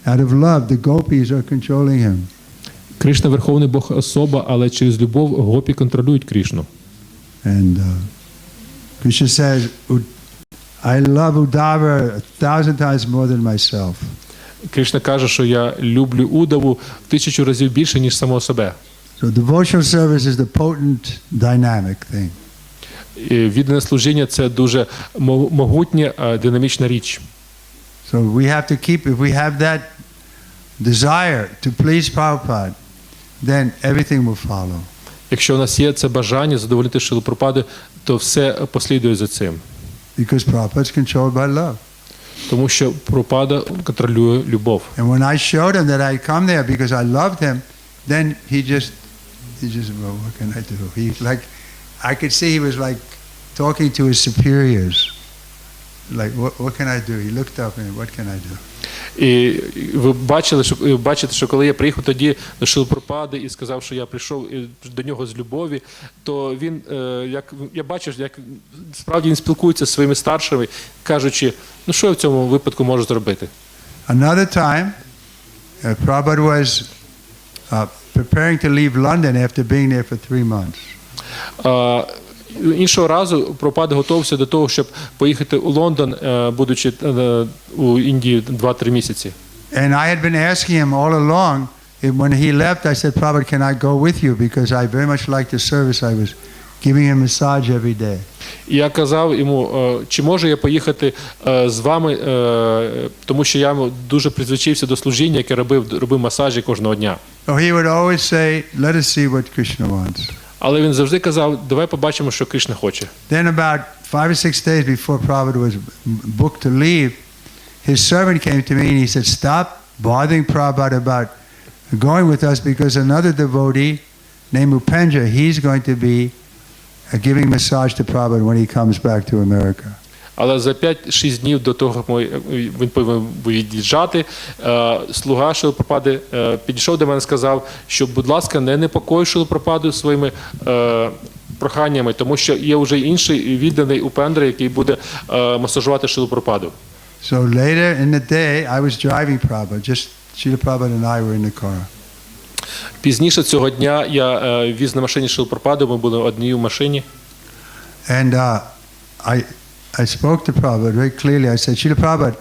out of love the gopis are controlling him. Кришна верховний Бог особа, але через любов гопі контролюють Крішну. And Krishna says, I love Uddhava 1,000 times more than myself. Кришна каже, що я люблю Удаву в 1000 разів більше, ніж самого себе. So devotional service is the potent, dynamic thing. Віддане служіння – це дуже могутня, динамічна річ. So we have to keep, if we have that desire to please Prabhupada, then everything will follow. Якщо у нас є це бажання задовольнити Шрилу Прабхупаду, то все послідує за цим. Because Prabhupada is controlled by love. Тому що Прабхупада контролює любов. And when I showed him that I come there because I loved him, then he just, well, what can I do? I could see he was like talking to his superiors. Like, what can I do? He looked up and what can I do? І ви бачите, що коли я приїхав тоді до Шрили Прабхупади і сказав, що я прийшов до нього з любові, то він, як я бачив, як справді він спілкується зі своїми старшими, кажучи, ну що я в цьому випадку можу зробити. Another time, Prabhupada was preparing to leave London after being there for 3 months. Іншого разу Прабхупада готувався до того, щоб поїхати у Лондон, будучи у Індії 2-3 місяці. And I had been asking him all along, when he left, I said, Prabhupada, can I go with you? Because I very much liked the service. I was giving him massage every day. І я казав йому, чи можу я поїхати з вами, тому що я дуже призвичився до служіння, яке робив масажі кожного дня. So he would always say, let us see what Krishna wants. Але він завжди казав, давай побачимо, що Кришна хоче. Then about 5 or 6 days before Prabhupada was booked to leave, his servant came to me and he said, stop bothering Prabhupada about going with us because another devotee named Upendra, he's going to be giving massage to Prabhupada when he comes back to America. Але за 5-6 днів до того, він повинен від'їжджати, слуга Шрили Прабхупади підійшов до мене і сказав, що, будь ласка, не непокой Шрилу Прабхупаду своїми проханнями, тому що є вже інший відданий Упендра, який буде масажувати Шрилу Прабхупаду. So later in the day, I was driving Prabhupada, just Srila Prabhupada and I were in the car. Пізніше цього дня я віз на машині Шрилу Прабхупаду, ми були одні в машині. And I spoke to Prabhupada very clearly. I said, Srila Prabhupada,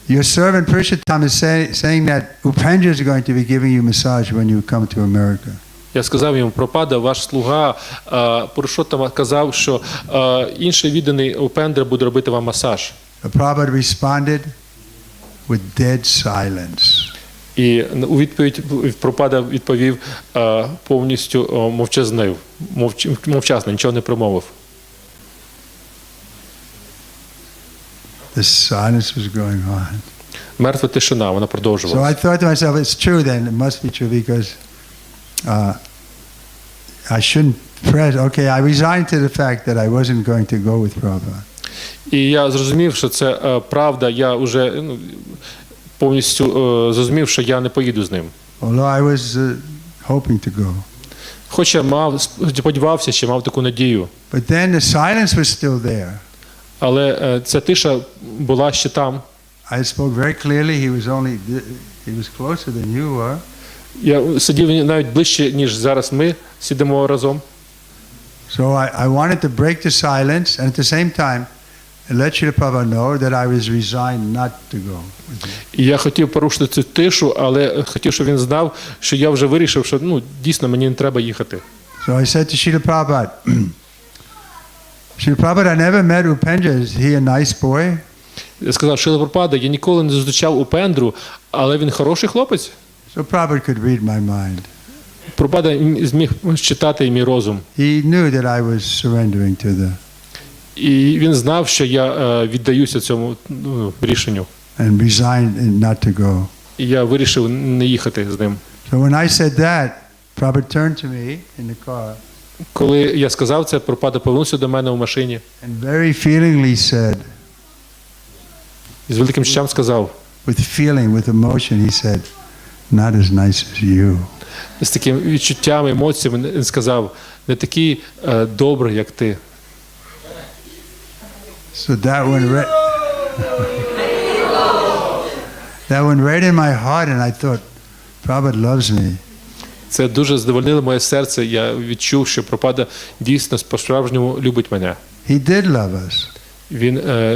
your servant Purushottam is saying that Upendra is going to be giving you massage when you come to America. Я сказав йому, Прабхупада, ваш слуга Пурушоттама казав, що інший відданий Упендра буде робити вам масаж. Prabhupada responded with dead silence. І у відповідь Прабхупада відповів повністю мовчазно, нічого не промовив. The silence was going on. Мертва тишина, вона So продовжувалася. I thought to myself, it's true then, it must be true because I shouldn't press. Okay, I resigned to the fact that I wasn't going to go with Prabhupada. І я зрозумів, що це правда, я вже повністю зрозумів, що я не поїду з ним. Although I was hoping to go. Хоча сподівався, ще мав таку надію. But then the silence was still there. Але ця тиша була ще там. I spoke very clearly. He was closer than you were. Я сидів навіть ближче, ніж зараз ми сидимо разом. So I wanted to break the silence and at the same time let Srila Prabhupada know that I was resigned not to go. І я хотів порушити цю тишу, але хотів, щоб він знав, що я вже вирішив, що дійсно мені не треба їхати. So I said to Srila Prabhupada, Srila Prabhupada, I never met Upendra. Is he a nice boy? Я сказав, Шрила Прабхупада, я ніколи не зустрічав Упендру, але він хороший хлопець. So Prabhupada could read my mind. Прабхупада зміг читати мій розум. He knew that I was surrendering to the І він знав, що я віддаюся цьому рішенню. and resigned not to go. І я вирішив не їхати з ним. So when I said that, Prabhupada turned to me in the car Коли я сказав це, Прабхупада повернувся до мене в машині and very feelingly said, і з великим щастям сказав, with feeling, with emotion, he said, not as nice as you. з таким відчуттям, емоціями, він сказав, не такий добрий, як ти. So that went right in my heart, and I thought, Prabhupada loves me. Це дуже задовольнило моє серце. Я відчув, що Прабхупада дійсно по-справжньому любить мене. He did love us. Він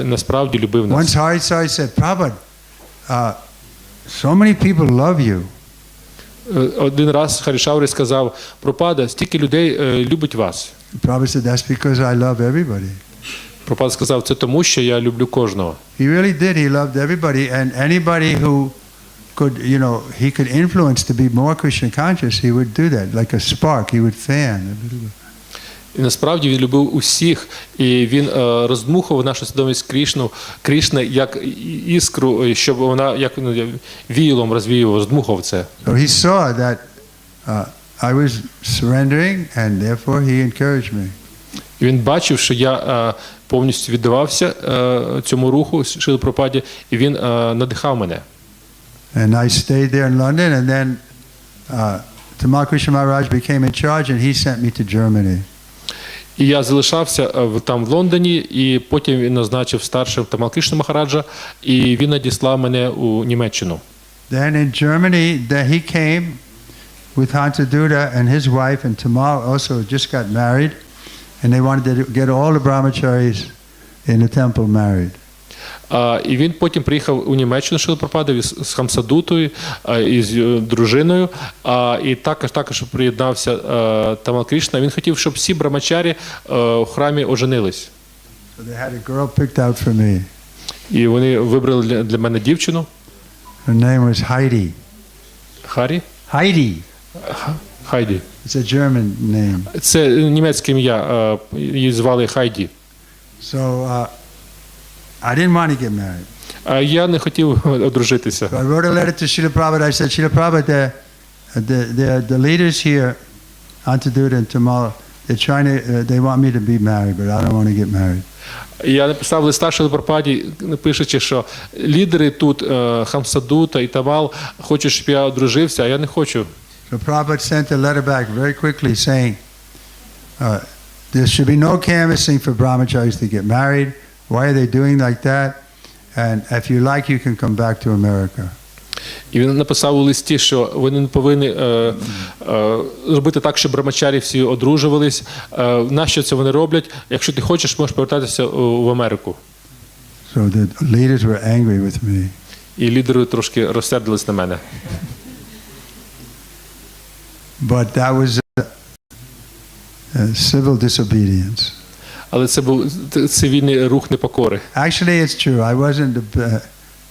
насправді любив нас. Once Hari Sari said, Prabhupada, so many people love you. Один раз Харішаури сказав, Прабхупада, стільки людей любить вас. Prabhupada said, that's because I love everybody. Прабхупада сказав, це тому, що я люблю кожного. He really did. He loved everybody, and anybody who could, he could influence to be more Krishna conscious, he would do that. Like a spark, he would fan. І насправді він любив усіх, і він роздмухував нашу свідомість Крішни як іскру, щоб вона як віялом розвіював, роздмухував це. So he saw that I was surrendering, and therefore he encouraged me. І він бачив, що я повністю віддавався цьому руху Шрилі Прабхупаді, і він надихав мене. And I stayed there in London, and then Tamal Krishna Maharaj became in charge, and he sent me to Germany. І я залишався там в Лондоні, і потім він назначив старшим Тамал Крішна Махараджа, і він надіслав мене у Німеччину. Then in Germany, he came with Hansaduta and his wife, and Tamal also just got married, and they wanted to get all the brahmacharis in the temple married. І він потім приїхав у Німеччину, Шрила Прабхупада, з Хамсадутою, із дружиною, і також приєднався Тамал Крішна. Він хотів, щоб всі брамачарі у храмі оженились. So they had a girl picked out for me. І вони вибрали для мене дівчину. Her name was Heidi. Харі? Heidi. Хайді. It's a German name. Це німецьке ім'я, її звали Хайді. So I didn't want to get married. Я не хотів одружитися. So I wrote a letter to Srila Prabhupada. I said, Srila Prabhupada, the leaders here, Antaduta and Tamal, they want me to be married, but I don't want to get married. Я написав листа Шрилі Прабхупаді, пишучи, що лідери тут, Хамсадута і Тамал, хочуть, щоб я одружився, а я не хочу. So Prabhupada sent a letter back very quickly saying, there should be no canvassing for brahmacharis to get married. Why are they doing like that? And if you like, you can come back to America. І він написав у листі, що вони не повинні робити так, щоб брамачарі всі одружувались. Нащо це вони роблять? Якщо ти хочеш, можеш повертатися в Америку. So the leaders were angry with me. І лідери трошки розсердились на мене. But that was civil disobedience. Але це був цивільний рух непокори. Actually, it's true. I wasn't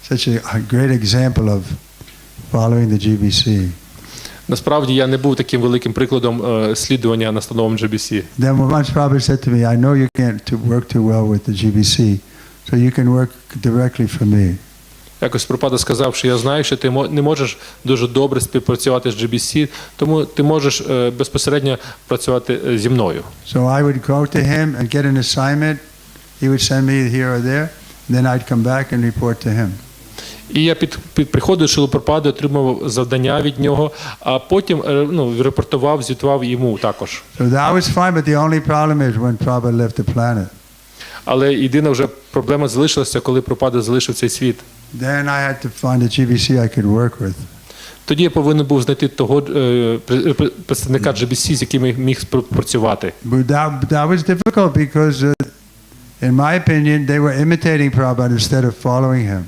such a great example of following the GBC. Насправді я не був таким великим прикладом слідування настановам GBC. Then once Prabhupada said to me, I know you can't work too well with the GBC, so you can work directly for me. Якось Прабхупада сказав, що я знаю, що ти не можеш дуже добре співпрацювати з GBC, тому ти можеш безпосередньо працювати зі мною. So I would go to him and get an assignment. He would send me here or there. Then I'd come back and report to him. І я приходив до Шрили Прабхупади, отримав завдання від нього, а потім репортував, звітував йому також. So that was fine, but the only problem is when Prabhupada left the planet. Але єдина вже проблема залишилася, коли Прабхупада залишив цей світ. Then I had to find a GBC I could work with. Тоді я повинен був знайти того представника GBC, з яким я міг співпрацювати. But that was difficult because, in my opinion, they were imitating Prabhupada instead of following him.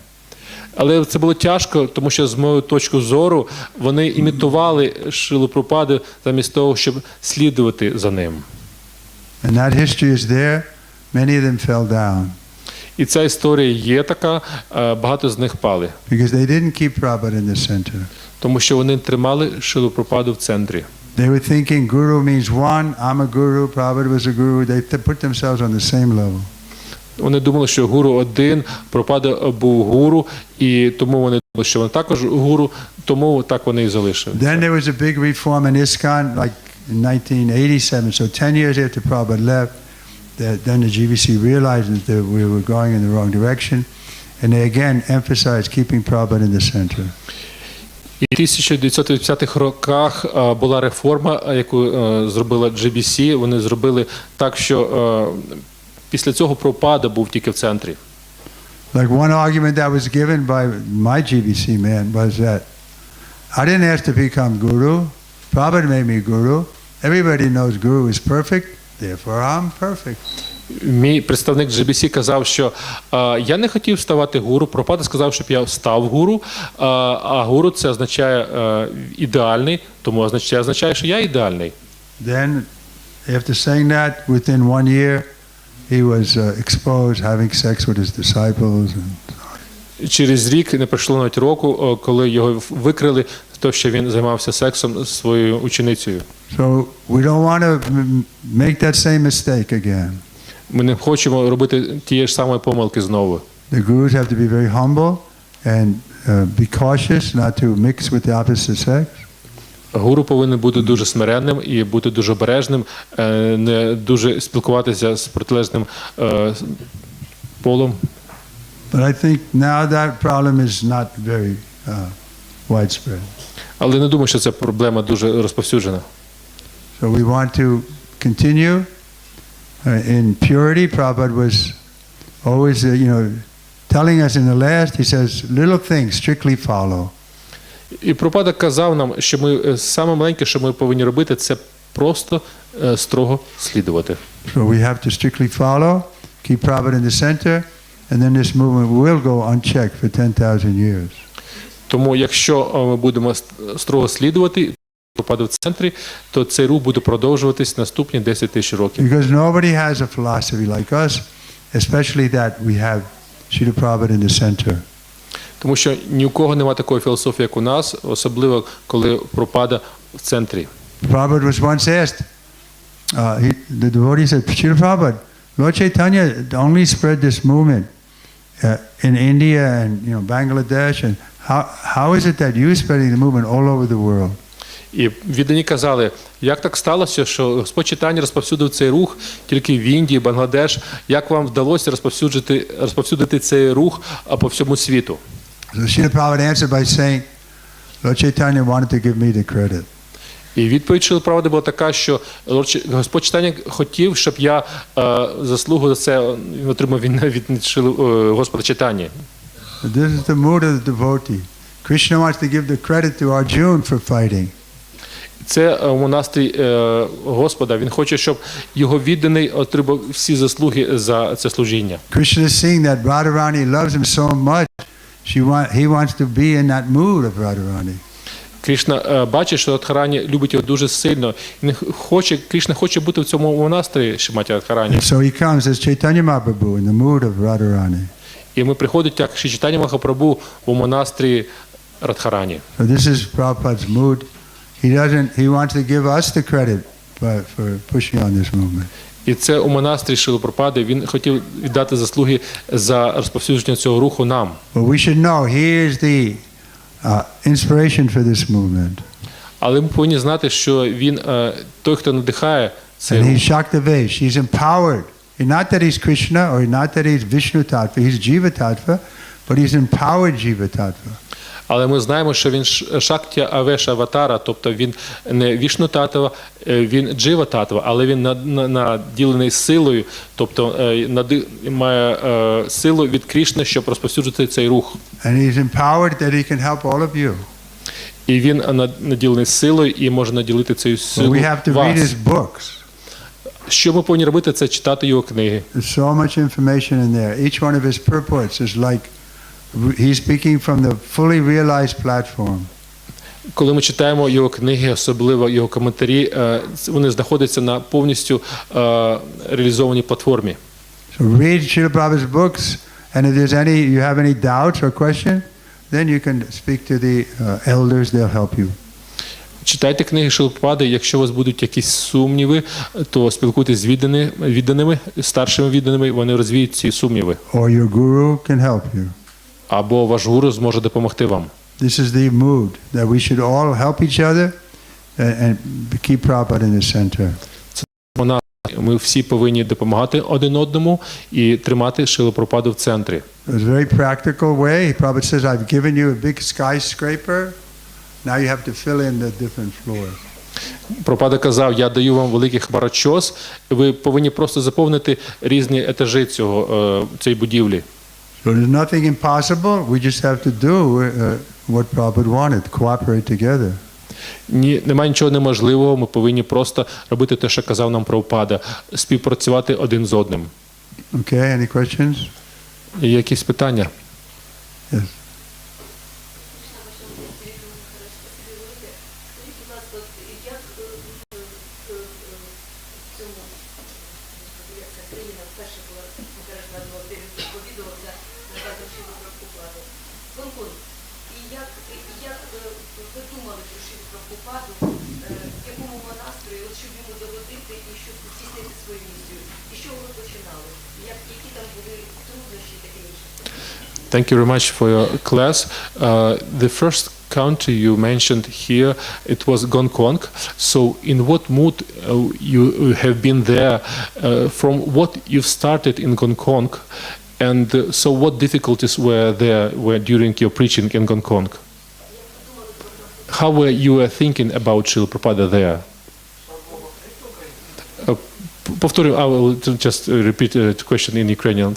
Але це було тяжко, тому що з моєї точки зору вони імітували Шрилу Прабхупаду замість того, щоб слідувати за ним. And that history is there. Many of them fell down. І ця історія є така, багато з них пали. Because they didn't keep Prabhupada in the center. Тому що вони тримали Шрилу Прабхупаду в центрі. They were thinking guru means one, I'm a guru, Prabhupada was a guru. They put themselves on the same level. Вони думали, що гуру один, Прабхупада був гуру, і тому вони думали, що він також гуру, тому так вони і залишили. Then there was a big reform in ISKCON, like in 1987. So 10 years after Prabhupada left, then the GBC realized that we were going in the wrong direction, and they again emphasized keeping Prabhupada in the center. І в 1980-х роках була реформа, яку зробила GBC. Вони зробили так, що після цього Прабхупада був тільки в центрі. Like one argument that was given by my GBC man was that I didn't ask to become guru. Prabhupada made me guru. Everybody knows guru is perfect, therefore I'm perfect. Мій представник GBC казав, що я не хотів ставати гуру. Прабхупада сказав, щоб я став гуру, а гуру це означає ідеальний, тому це означає, що я ідеальний. Then, after saying that, within 1 year, he was exposed having sex with his disciples. Через рік, не пройшло навіть року, коли його викрили, то що він займався сексом з своєю ученицею. So we don't want to make that same mistake again. Ми не хочемо робити тієї ж самої помилки знову. The gurus have to be very humble and be cautious not to mix with the opposite sex. Гуру повинен бути дуже смиренним і бути дуже обережним, не дуже спілкуватися з протилежним полом. But I think now that problem is not very widespread. Але не думаю, що ця проблема дуже розповсюджена. So we want to continue in purity. Prabhupada was always, telling us in the last, he says, little things strictly follow. І Прабхупада казав нам, що ми саме маленьке, що ми повинні робити, це просто строго слідувати. So we have to strictly follow, keep Prabhupada in the center, and then this movement will go unchecked for 10,000 years. Тому якщо ми будемо строго слідувати Прабхупаду в центрі, то цей рух буде продовжуватись наступні 10 тисяч років. Because nobody has a philosophy like us, especially that we have Srila Prabhupada in the center. Тому що ні у кого немає такої філософії, як у нас, особливо коли Прабхупада в центрі. Prabhupada was once asked, the devotee said, Srila Prabhupada, Lord Chaitanya only spread this movement in India and Bangladesh, and how is it that you're spreading the movement all over the world? І віддані казали, як так сталося, що Господь Чайтанья розповсюдив цей рух тільки в Індії, Бангладеш, як вам вдалося розповсюдити цей рух по всьому світу? So Srila Prabhupada answered by saying, Lord Chaitanya wanted to give me the credit. І відповідь Шрили Прабхупади була така, що Господь Чайтанья хотів, щоб я заслугу за це отримав від Господа Чайтаньї. This is the mood of the devotee. Krishna wants to give the credit to Arjuna for fighting. Це у настрій Господа. Він хоче, щоб його відданий отримав всі заслуги за це служіння. Krishna is seeing that Radharani loves him so much, he wants to be in that mood of Radharani. Крішна бачить, що Радхарані любить його дуже сильно. Крішна хоче бути в цьому монастирі Шриматі Радхарані. So he comes as Chaitanya Mahaprabhu in the mood of Radharani. І ми приходимо як Шрі Чайтанья Махапрабху у монастирі Радхарані. So this is Prabhupada's mood. He wants to give us the credit for pushing on this movement. І це у монастирі Шрили Прабхупади. Він хотів віддати заслуги за розповсюдження цього руху нам. But we should know he is the inspiration for this movement. Але ми повинні знати, що він той, хто надихає цей And рух. he's Shaktavesh. He's empowered. Not that he's Krishna or not that he's Vishnu Tattva. He's Jiva Tattva, but he's empowered Jiva Tattva. Але ми знаємо, що він Шактя Авеша Аватара, тобто він не Вішну Татва, він Джива Татва, але він наділений силою, тобто має силу від Крішни, щоб розповсюджувати цей рух. And he's empowered that he can help all of you. І він наділений силою і може наділити цю силу We have to read вас. his books. Що ми повинні робити, це читати його книги. There's so much information in there. Each one of his purports is like he's speaking from the fully realized platform. Коли ми читаємо його книги, особливо його коментарі, вони знаходяться на повністю реалізованій платформі. So read Srila Prabhupada's books, and if you have any doubts or questions, then you can speak to the elders, they'll help you. Читайте книги Шрили Прабхупади, якщо у вас будуть якісь сумніви, то спілкуйтесь з відданими, старшими відданими, вони розвіють ці сумніви. Or your guru can help you. Або ваш гуру зможе допомогти вам. This is the mood that we should all help each other and keep Prabhupada in the center. Ми всі повинні допомагати один одному і тримати Шрилу Прабхупаду в центрі. It's a very practical way. Prabhupada says, I've given you a big skyscraper. Now you have to fill in the different floors. Прабхупада казав, я даю вам великий хмарочос, ви повинні просто заповнити різні етажі цієї будівлі. So there's nothing impossible. We just have to do what Prabhupada wanted, cooperate together. Немає нічого неможливого, ми повинні просто робити те, що казав нам Прабхупада, співпрацювати один з одним. Okay, any questions? Є якісь питання? Yes. Thank you very much for your class. The first country you mentioned here, it was Hong Kong. So in what mood you have been there? From what you started in Hong Kong? And so what difficulties were there during your preaching in Hong Kong? How were you thinking about Srila Prabhupada there? Повторюю, I will just repeat the question in Ukrainian.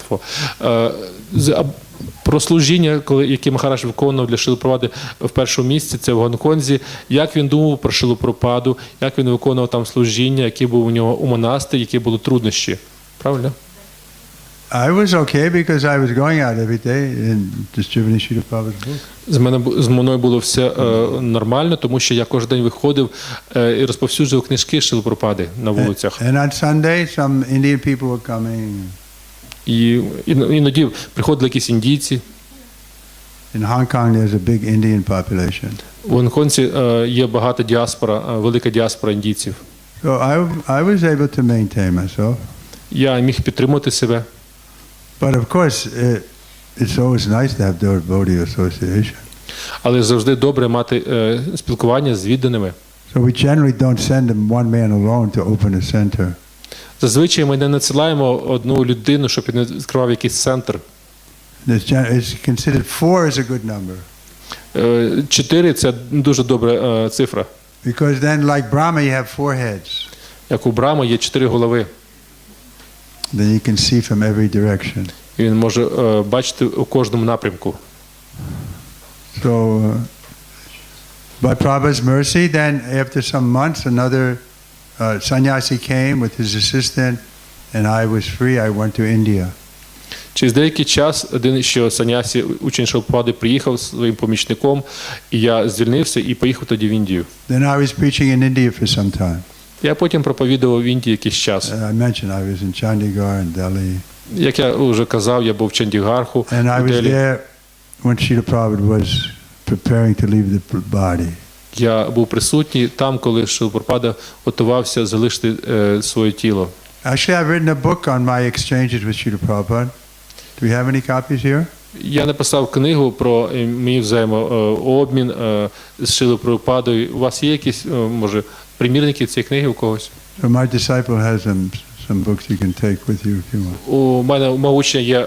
Про служіння, яке Махарадж виконував для Шрили Прабхупади в першому місці, це в Гонконзі. Як він думав про Шрилу Прабхупаду, як він виконував там служіння, які були у нього у монастирі, які були труднощі. Правильно? I was okay because I was going out every day and distributing Srila Prabhupada's book. З мною було все нормально, тому що я кожен день виходив і розповсюджував книжки Шрили Прабхупади на вулицях. And on Sunday some Indian people were coming. І іноді приходили якісь індійці. In Hong Kong there's a big Indian population. У Гонконзі є багата діаспора, велика діаспора індійців. So I was able to maintain myself. Я міг підтримувати себе. But of course it's always nice to have devotee association. Але завжди добре мати спілкування з відданими. So we generally don't send them one man alone to open a center. Зазвичай ми не надсилаємо одну людину, щоб він відкривав якийсь центр. It's considered 4 is a good number. 4 – це дуже добра цифра. Because then like Brahma you have 4 heads. Як у Брахми є 4 голови. Then you can see from every direction. І він може бачити у кожному напрямку. So by Prabhupada's mercy, then after some months, another sannyasi came with his assistant, and I was free. I went to India. Через деякий час один ще санясі, учень Шрили Прабхупади, приїхав зі своїм помічником, і я звільнився і поїхав тоді в Індію. Then I was preaching in India for some time. Я потім проповідував в Індії якийсь час. I mentioned I was in Chandigarh and Delhi. Як я вже казав, я був в Чандігарху, And I в was Делі. there when Srila Prabhupada was preparing to leave the body. Я був присутній там, коли Шрила Прабхупада готувався залишити своє тіло. Actually, I've written a book on my exchanges with Srila Prabhupada. Do we have any copies here? Я написав книгу про мій взаємообмін з Шрилою Прабхупадою. У вас є якісь, може, примірники цієї книги у когось? So my disciple has some books you can take with you if you want. У мене, у мого учня є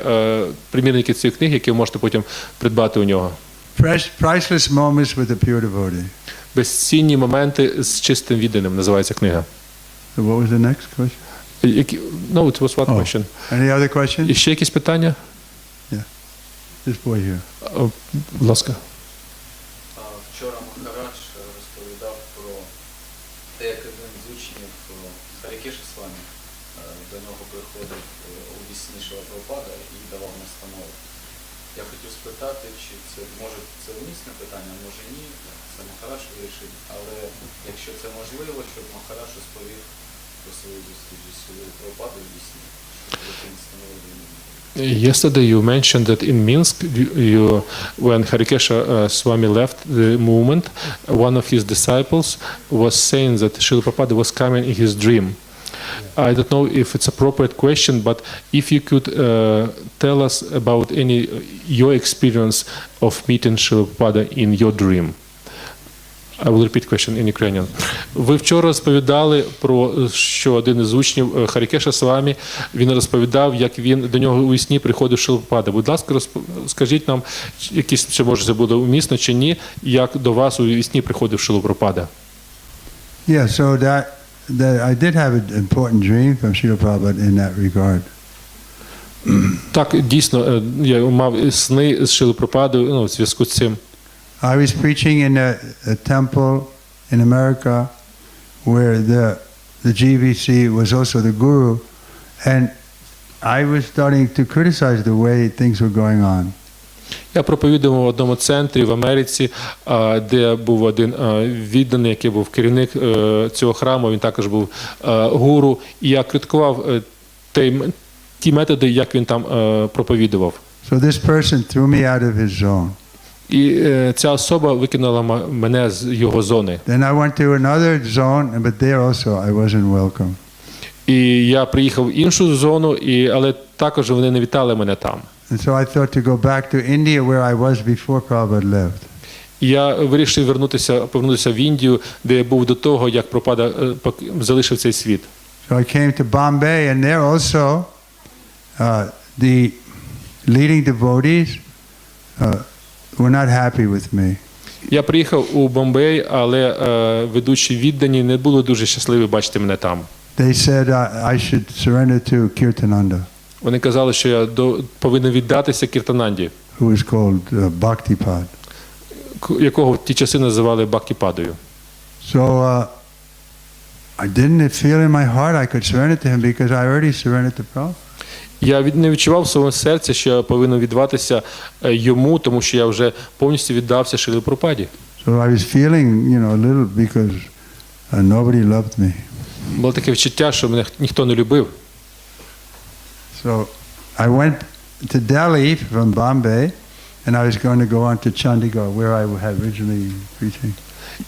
примірники цієї книги, які ви можете потім придбати у нього. Priceless moments with a pure devotee. Безцінні моменти з чистим відданим називається книга. So what was the next question? No, it was one question. Any other questions? І ще якісь питання? This boy here. Будь ласка. Вчора Махарадж розповідав про те, як один з учнів Харікеша Свамі до нього приходив у вісні Шрила Прабхупада і давав настанову. Я хотів спитати, чи це, може, це умісне питання, може ні, це Махарадж вирішить, але якщо це можливо, щоб Махарадж розповів про свою зустріч зі Шрилою Прабхупадою у вісні, щоб він настановив йому. Yesterday you mentioned that in Minsk, when Harikesha Swami left the movement, one of his disciples was saying that Srila Prabhupada was coming in his dream. I don't know if it's an appropriate question, but if you could tell us about your experience of meeting Srila Prabhupada in your dream. I will repeat question in Ukrainian. Ви вчора розповідали про, що один із учнів Харікеша Свамі, він розповідав, як він до нього у сні приходив Шрила Прабхупада. Будь ласка, скажіть нам, якісь, чи може це буде умісно, чи ні, як до вас у сні приходив Шрила Прабхупада? Yeah, so that I did have an important dream from Srila Prabhupada in that regard. Так, дійсно, я мав сни з Шрилою Прабхупадою, у зв'язку з цим. I was preaching in a temple in America where the GVC was also the guru, and I was starting to criticize the way things were going on. Я проповідував в одному центрі в Америці, де був один відданий, який був керівник цього храму, він також був гуру, і я критикував ті методи, як він там проповідував. So this person threw me out of his zone. І ця особа викинула мене з його зони. Then I went to another zone, but there also I wasn't welcome. І я приїхав в іншу зону, але також вони не вітали мене там. And so I thought to go back to India where I was before Prabhupada left. Я вирішив повернутися в Індію, де я був до того, як Прабхупада залишив цей світ. So I came to Bombay, and there also the leading devotees were not happy with me. Я приїхав у Бомбей, але ведучі віддані не були дуже щасливі бачити мене там. They said I should surrender to Kirtananda, Вони казали, що я повинен віддатися Кіртананді, who is called Bhaktipad. якого в ті часи називали Бхактіпадою. So I didn't feel in my heart I could surrender to him because I already surrendered to Prabhupada. Я не відчував в своєму серці, що я повинен віддаватися йому, тому що я вже повністю віддався Шрилі Прабхупаді. So I was feeling, a little because nobody loved me. Було таке відчуття, що мене ніхто не любив. So I went to Delhi from Bombay, and I was going to go on to Chandigarh, where I had originally preaching.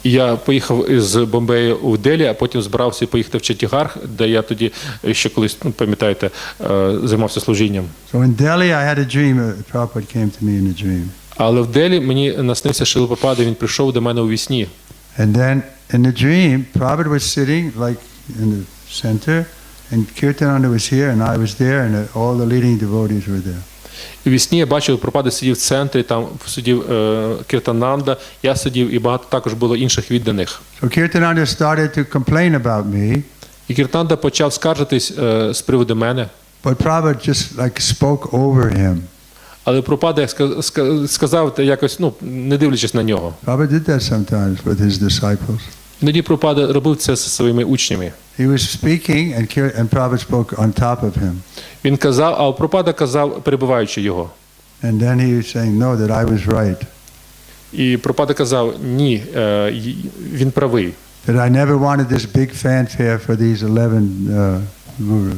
І я поїхав із Бомбею у Делі, а потім збирався поїхати в Чандігарх, де я тоді ще колись, пам'ятаєте, займався служінням. So in Delhi I had a dream. Prabhupada came to me in a dream. Але в Делі мені наснився Шрила Прабхупада, він прийшов до мене у вісні. And then in the dream, Prabhupada was sitting like in the center, and Kirtananda was here, and I was there, and all the leading devotees were there. У вісні я бачив, Прабхупада сидів в центрі, там сидів Кіртананда, я сидів, і багато також було інших відданих. So Kirtananda started to complain about me. І Кіртананда почав скаржитись з приводу мене. But Prabhupada just like spoke over him. Але Прабхупада сказав якось, не дивлячись на нього. Prabhupada did that sometimes with his disciples. Іноді Прабхупада робив це зі своїми учнями. He was speaking, and Prabhupada spoke on top of him. Він казав, а Прабхупада казав, перебиваючи його. And then he was saying, no, that I was right. І Прабхупада казав, ні, він правий. That I never wanted this big fanfare for these 11 gurus.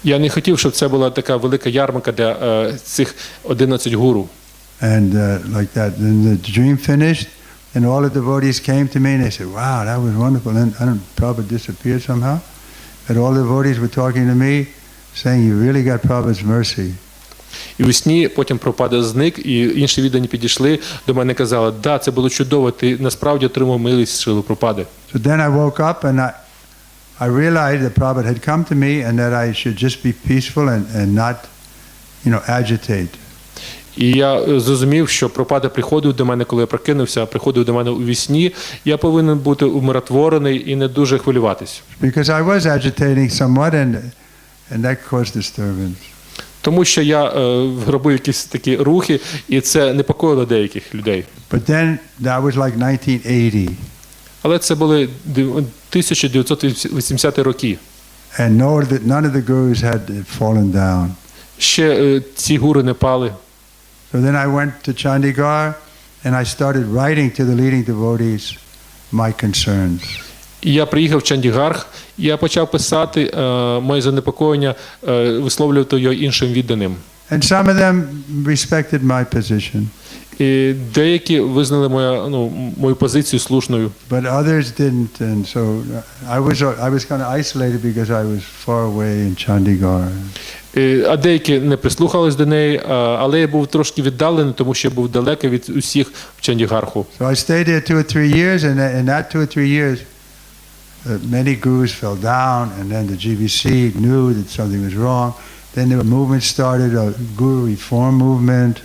Я не хотів, щоб це була така велика ярмарка для цих 11 гуру. And like that. Then the dream finished, and all the devotees came to me and they said, wow, that was wonderful. And Prabhupada disappeared somehow. But all the devotees were talking to me, saying, you really got Prabhupada's mercy. І у сні потім Прабхупада зник, і інші віддані підійшли до мене і казали, да, це було чудово, ти насправді отримав милість Шрили Прабхупади. So then I woke up and I realized that Prabhupada had come to me and that I should just be peaceful and not, agitate. І я зрозумів, що Прабхупада приходив до мене, коли я прокинувся, приходив до мене у вісні, я повинен бути умиротворений і не дуже хвилюватись. Because I was agitating somewhat and that caused disturbance. Тому що я робив якісь такі рухи, і це непокоїло деяких людей. But then that was like 1980. Але це були 1980 роки. And none of the gurus had fallen down. Ще ці гури не пали. So then I went to Chandigarh and I started writing to the leading devotees my concerns. І я приїхав в Чандігарх, і я почав писати моє занепокоєння, висловлювати його іншим відданим. And some of them respected my position. І деякі визнали мою позицію слушною. But others didn't, and so I was kind of isolated because I was far away in Chandigarh. А деякі не прислухались до неї, але я був трошки віддалений, тому що я був далеко від усіх в Чандігарху. So I stayed there 2 or 3 years, and in that 2 or 3 years, many gurus fell down, and then the GBC knew that something was wrong. Then the movement started, a guru reform movement.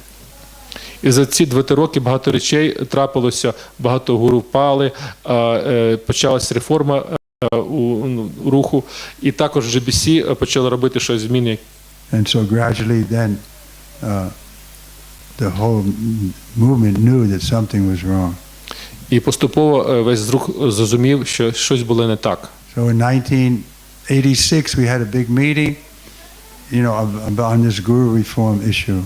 І за ці 2 роки багато речей трапилося, багато гуру впали, почалась реформа у руху, і також GBC почали робити щось зміни. And so gradually then the whole movement knew that something was wrong. І поступово весь рух зрозумів, що щось було не так. So in 1986 we had a big meeting, on this guru reform issue.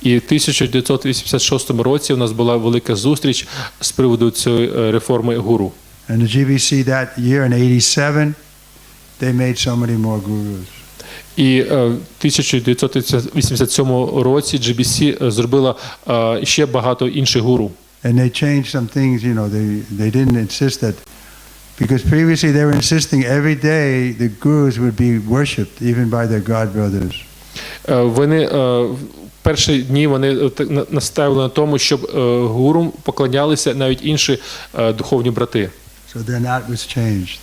І в 1986 році у нас була велика зустріч з приводу цієї реформи гуру. And the GBC that year in 87, they made so many more gurus. І в 1987 році GBC зробила ще багато інших гуру. And they changed some things, they didn't insist that, because previously they were insisting every day the gurus would be worshipped, even by their god brothers. Вони перші дні вони наставили на тому, щоб гурам поклонялися навіть інші духовні брати. So then that was changed.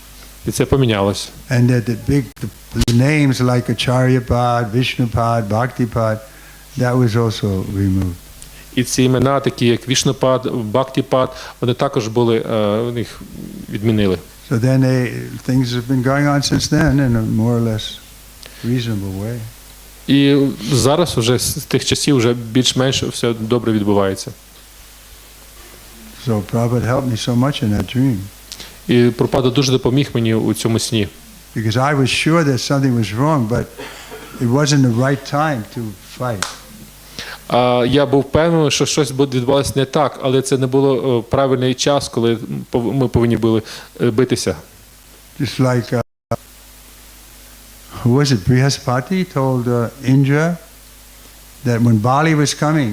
І це помінялось. And that the names like Ачарья-Pad, Vishnupad, Bhaktipad, that was also removed. І ці імена, такі як Вішнупад, Бхактіпад, вони також були, їх відмінили. So then things have been going on since then in a more or less reasonable way. І зараз вже з тих часів вже більш-менш все добре відбувається. So Prabhupada helped me so much in that dream. І Прабхупада дуже допоміг мені у цьому сні. Because I was sure that something was wrong, but it wasn't the right time to fight. Я був впевнений, що щось відбувалося не так, але це не було правильний час, коли ми повинні були битися. Just like, who was it? Brihaspati told Indra that when Bali was coming,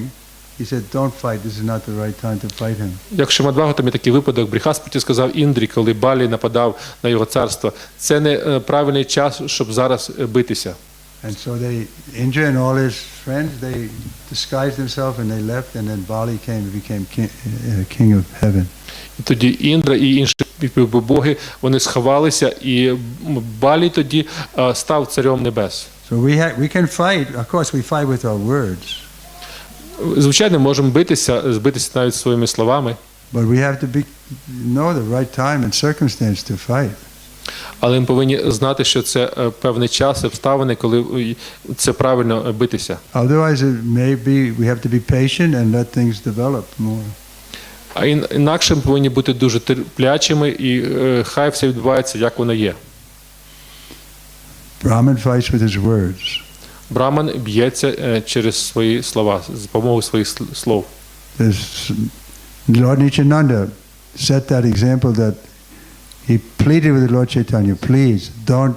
he said, "Don't fight. This is not the right time to fight him." Як Шримад-Бхагаватам є такий випадок, Бріхаспаті сказав Індрі, коли Балі нападав на його царство, це не правильний час, щоб зараз битися. And so Indra and all his friends, they disguised themselves and they left, and then Bali came and became king of heaven. І тоді Індра і інші боги, вони сховалися, і Балі тоді став царем небес. So we can fight. Of course, we fight with our words. Звичайно, можемо збитися навіть своїми словами. But we have to know the right time and circumstance to fight. Але ми повинні знати, що це певний час, обставини, коли це правильно битися. Otherwise, we have to be patient and let things develop more. А інакше ми повинні бути дуже терплячими, і хай все відбувається, як воно є. Brahman fights with his words. Браман б'ється через свої слова, з допомогою своїх слов. Lord Nityananda set that example that he pleaded with the Lord Chaitanya, please don't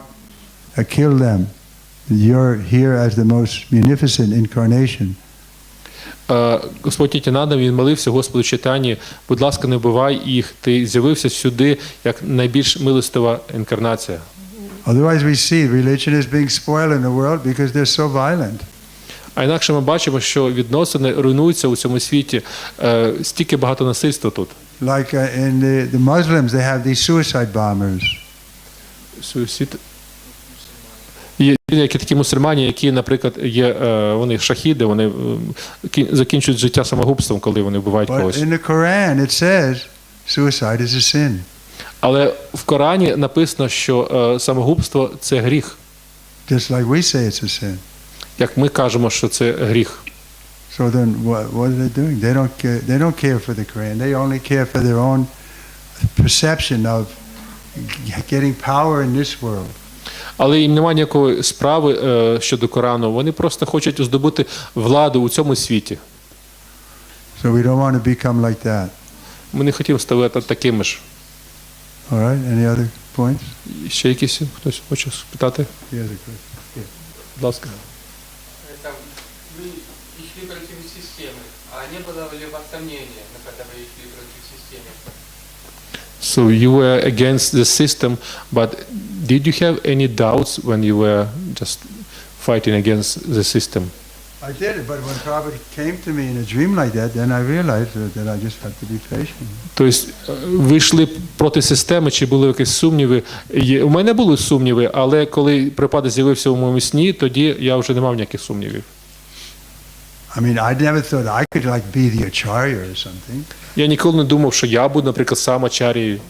kill them. You're here as the most munificent incarnation. Господь Нітянанда, він молився Господу Чайтанії, будь ласка, не вбивай їх, ти з'явився сюди як найбільш милостива інкарнація. Otherwise we see religion is being spoiled in the world because they're so violent. А інакше ми бачимо, що відносини руйнуються у цьому світі, стільки багато насильства тут. Like in the Muslims, they have these suicide bombers. Суїцид. Є такі мусульмані, які, наприклад, є вони шахіди, вони закінчують життя самогубством, коли вони вбивають когось. But in the Quran it says suicide is a sin. Але в Корані написано, що самогубство – це гріх. Just like we say it's a sin. Як ми кажемо, що це гріх. So then what are they doing? They don't care for the Quran. They only care for their own perception of getting power in this world. Але їм немає ніякої справи щодо Корану. Вони просто хочуть здобути владу у цьому світі. So we don't want to become like that. Ми не хотімо ставати такими ж. All right, any other points? Ще якісь хтось хоче спитати? Будь ласка. Вы шли против системы, а не было ли у вас сомнения, когда вы шли против системы? So you were against the system, but did you have any doubts when you were just fighting against the system? I did it, but when Prabhupada came to me in a dream like that, then I realized that I just had to be patient. Тобто ви йшли проти системи, чи були якісь сумніви? У мене були сумніви, але коли Прабхупада з'явився у моєму сні, тоді я вже не мав ніяких сумнівів. I mean, I never thought I could like be the Acharya or something. Я ніколи не думав, що я буду, наприклад, сам Ачарією.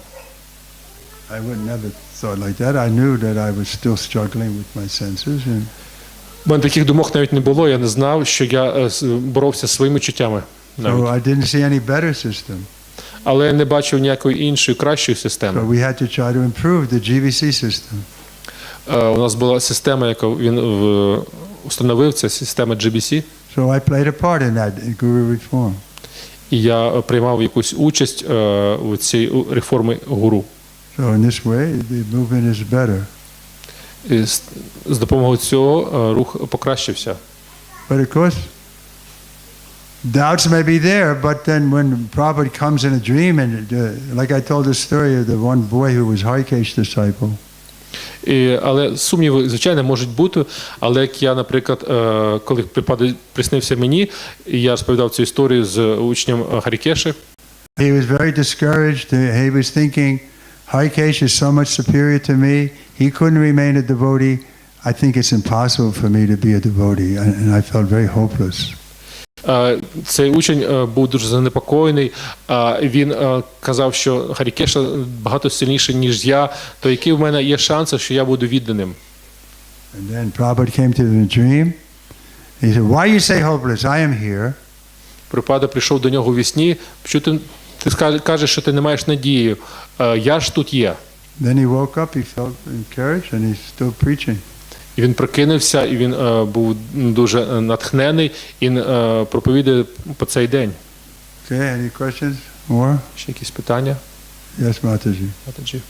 I would never thought like that. I knew that I was still struggling with my senses. And У мене таких думок навіть не було, я не знав, що я боровся зі своїми чуттями. so I didn't see any better system. Але я не бачив ніякої іншої, кращої системи. So we had to try to improve the GVC system. У нас була система, яку він установив, це система GBC. So I played a part in that in Guru reform. І я приймав якусь участь у цій реформі гуру. So in this way, the movement is better. І з допомогою цього рух покращився. But of course, doubts may be there, but then when Prabhupada comes in a dream, and like I told the story of the one boy who was Haikesh's disciple. Але сумніви, звичайно, можуть бути, але як я, наприклад, коли Прабхупада приснився мені, і я розповідав цю історію з учнем Харікеші. He was very discouraged. He was thinking, Haikesh is so much superior to me. He couldn't remain a devotee. I think it's impossible for me to be a devotee. And I felt very hopeless. Цей учень був дуже занепокоєний. Він казав, що Харікеша багато сильніший, ніж я, то які в мене є шанси, що я буду відданим. And then Prabhupada came to him in a dream. He said, "Why you say hopeless? I am here." Прабхупада прийшов до нього у вісні, що ти кажеш, що ти не маєш надії, я ж тут є. Then he woke up, he felt encouraged, and he's still preaching. І він прокинувся, і він був дуже натхнений, і проповідує по цей день. Okay, any questions? More? Ще якісь питання? Yes, Mataji. Матаджі.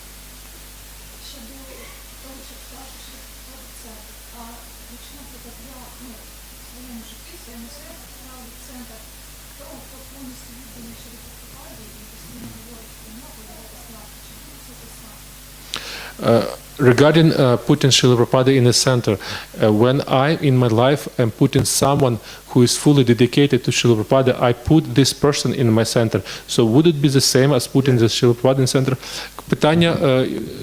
Regarding putting Srila Prabhupada in the center, when I, in my life, am putting someone who is fully dedicated to Srila Prabhupada, I put this person in my center. So would it be the same as putting the Srila Prabhupada in center? Питання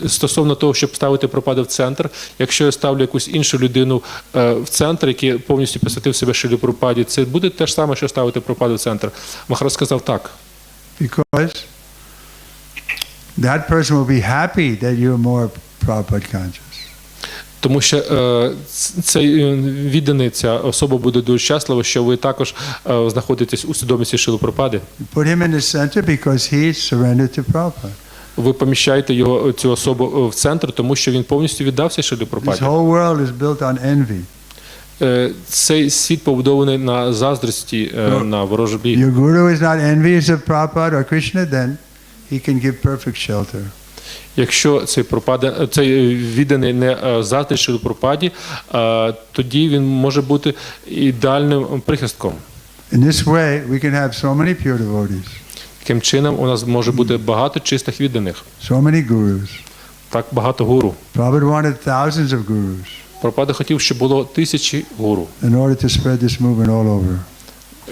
стосовно того, щоб ставити Прабхупаду в центр. Якщо я ставлю якусь іншу людину в центр, який повністю посвятив себе Шрилі Прабхупаді, це буде те ж саме, що ставити Прабхупаду в центр. Махарадж сказав так. Because that person will be happy that you're more Prabhupada conscious. Тому що цей відданий, ця особа буде дуже щаслива, що ви також знаходитесь у свідомості Шрили Прабхупади. Put him in the center because he's surrendered to Prabhupada. Ви поміщаєте його, цю особу в центр, тому що він повністю віддався Шрилі This Прабхупаді. whole world is built on envy. Цей світ побудований на заздрості, на ворожбі. Your guru is not envious of Prabhupada or Krishna, then he can give perfect shelter. Якщо цей відданий не заздрить Шрилі Прабхупаді, тоді він може бути ідеальним прихистком. In this way, we can have so many pure devotees, Таким чином у нас може бути багато чистих відданих, so many gurus. так багато гуру. Prabhupada wanted thousands of gurus Прабхупада хотів, щоб було тисячі гуру, in order to spread this movement all over.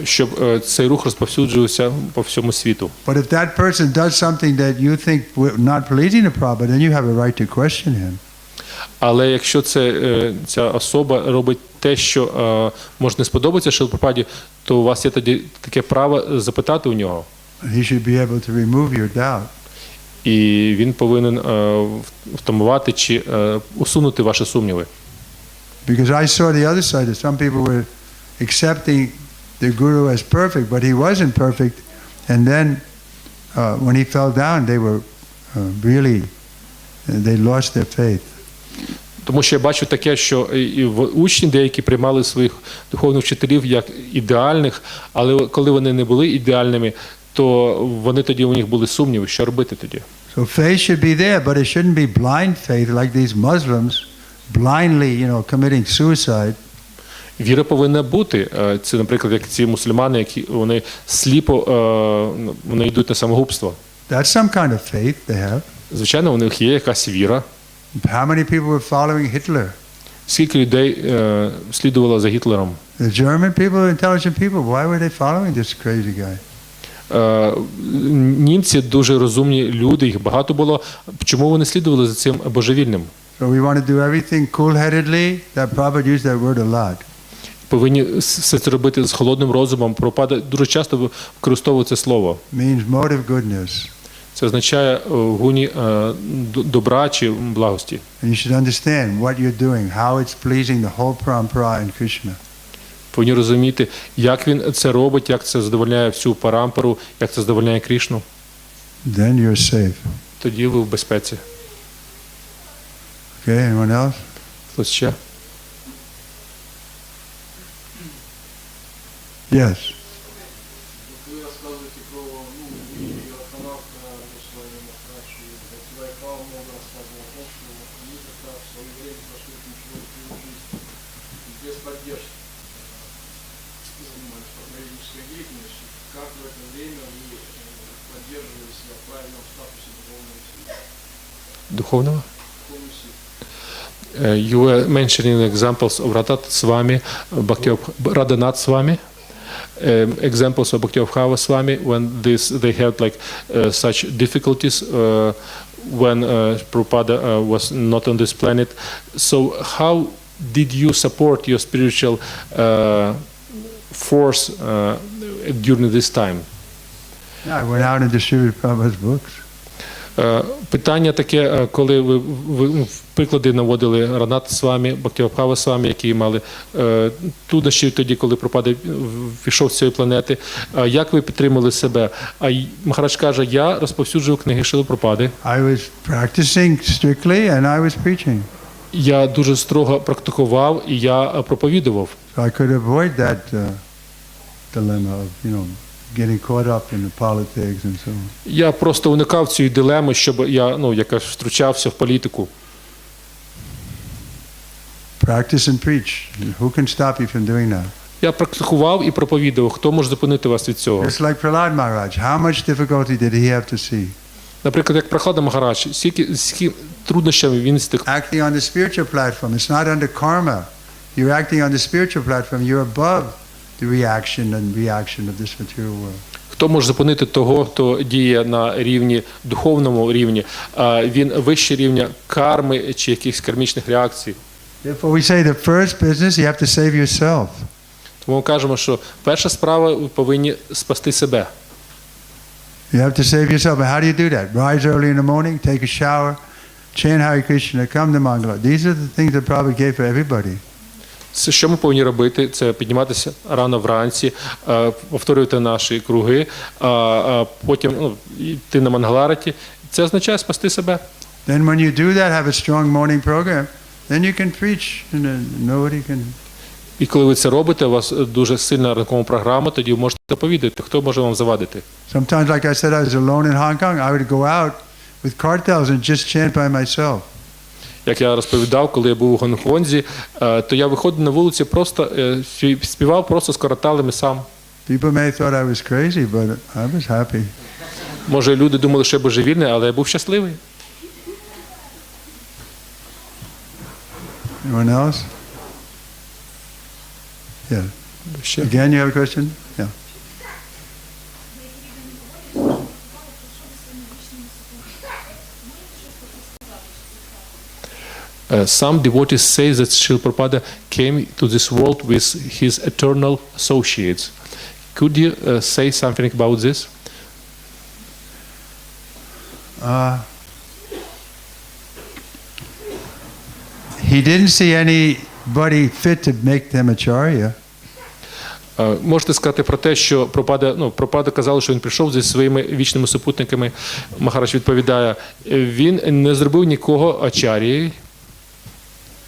щоб цей рух розповсюджувався по всьому світу. But if that person does something that you think not pleasing to Prabhupada, then you have a right to question him. Але якщо ця особа робить те, що може не сподобатися Шрилі Прабхупаді, то у вас є тоді таке право запитати у нього. He should be able to remove your doubt. І він повинен втамувати чи усунути ваші сумніви. Because I saw the other side, that some people were accepting the guru as perfect, but he wasn't perfect. And then when he fell down, they were they lost their faith. Тому що я бачу таке, що і учні деякі приймали своїх духовних вчителів як ідеальних, але коли вони не були ідеальними, то вони тоді у них були сумніви, що робити тоді. So faith should be there, but it shouldn't be blind faith like these Muslims blindly, committing suicide. Віра повинна бути. Це, наприклад, як ці мусульмани, які вони сліпо вони йдуть на самогубство. That's some kind of faith they have. Звичайно, у них є якась віра. How many people were following Hitler? Скільки людей слідувало за Гітлером? The German people, intelligent people, why were they following this crazy guy? Німці дуже розумні люди, їх багато було. Чому вони слідували за цим божевільним? So we want to do everything cool-headedly. That Prabhupada used that word a lot. Повинні все це робити з холодним розумом. Прабхупада дуже часто використовує це слово. Means motive goodness. Це означає гуні добра чи благості. And you should understand what you're doing, how it's pleasing the whole parampara in Krishna. Повинні розуміти, як він це робить, як це задовольняє всю парампару, як це задовольняє Крішну. Then you're safe. Тоді ви в безпеці. Okay, anyone else? Хтось ще? Yes. Ви розказуєте про і астронавта Свамі Махараджа, Нітай много рассказывал о том, что они как раз в свое время прошли ключевой жизнь без поддержки, занимались проповеднической деятельностью. Как в это время вы поддерживали себя в правильном статусе духовного силы? Духовного? You were mentioning examples of Radhat Swami, Radhanath Swami, examples of Bhaktivinoda Swami when they had like such difficulties when Prabhupada was not on this planet. So how did you support your spiritual force during this time? I went out and distributed Prabhupada's books. Питання таке, коли ви приклади наводили Ранат Свамі, Бхактіведанта Свамі, які мали труднощі тоді, коли Прабхупада пішов з цієї планети. Як ви підтримали себе? А Махарадж каже, я розповсюджував книги Шрили Прабхупади. I was practicing strictly and I was preaching. Я дуже строго практикував і я проповідував. So I could avoid that dilemma of, getting caught up in the politics and so on. Я просто уникав цієї дилеми, щоб я, якось втручався в політику. Practice and preach. Who can stop you from doing that? Я практикував і проповідував. Хто може зупинити вас від цього? Just like Prahlad Maharaj. How much difficulty did he have to see? Наприклад, як Прабхупада Махарадж, скільки труднощами він стих. Acting on the spiritual platform. It's not under karma. You're acting on the spiritual platform. You're above the reaction of this material world. Хто може зупинити того, хто діє на рівні, духовному рівні, він вище рівня карми чи якихось кармічних реакцій. Therefore we say the first business you have to save yourself. Тому ми кажемо, що перша справа, ви повинні спасти себе. You have to save yourself. And how do you do that? Rise early in the morning, take a shower, chant Hare Krishna, come to Mangala. These are the things that Prabhupada gave for everybody. Це, що ми повинні робити, це підніматися рано вранці, повторювати наші круги, потім йти на Мангалараті. Це означає спасти себе. Then when you do that, have a strong morning program, then you can preach and nobody can. І коли ви це робите, у вас дуже сильна ранкова програма, тоді ви можете доповідати, хто може вам завадити. Sometimes, like I said, I was alone in Hong Kong. I would go out with cartels and just chant by myself. Як я розповідав, коли я був у Гонконзі, то я виходив на вулиці, просто співав просто з караталами сам. People may thought I was crazy, but I was happy. Може, люди думали, що я божевільний, але я був щасливий. Anyone else? Yeah. Again, you have a question? Yeah. Some devotees say that Srila Prabhupada came to this world with his eternal associates. Could you say something about this? He didn't see anybody fit to make them acharya. Можете сказати про те, що Прабхупада казали, що він прийшов зі своїми вічними супутниками. Махарадж відповідає, він не зробив нікого ачарією.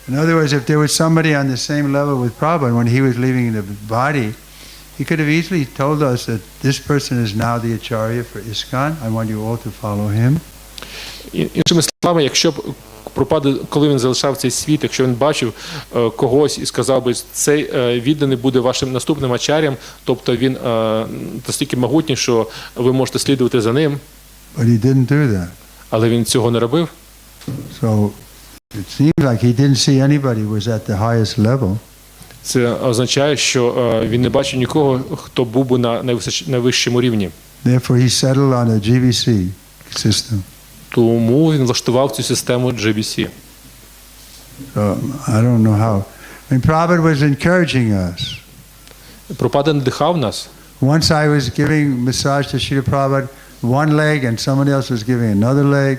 In other words, if there was somebody on the same level with Prabhupada when he was leaving the body, he could have easily told us that this person is now the acharya for ISKCON. I want you all to follow him. Іншими словами, якщо б Прабхупада, коли він залишав цей світ, якщо він бачив когось і сказав би, цей відданий буде вашим наступним ачарям, тобто він настільки могутній, що ви можете слідувати за ним. But he didn't do that. Але він цього не робив. So it seems like he didn't see anybody who was at the highest level. Це означає, що він не бачив нікого, хто був би на найвищому рівні. Therefore he settled on a GBC system. Тому він влаштував цю систему GBC. So I don't know how. I mean, Prabhupada was encouraging us. Прабхупада надихав нас. Once I was giving massage to Srila Prabhupada one leg and someone else was giving another leg.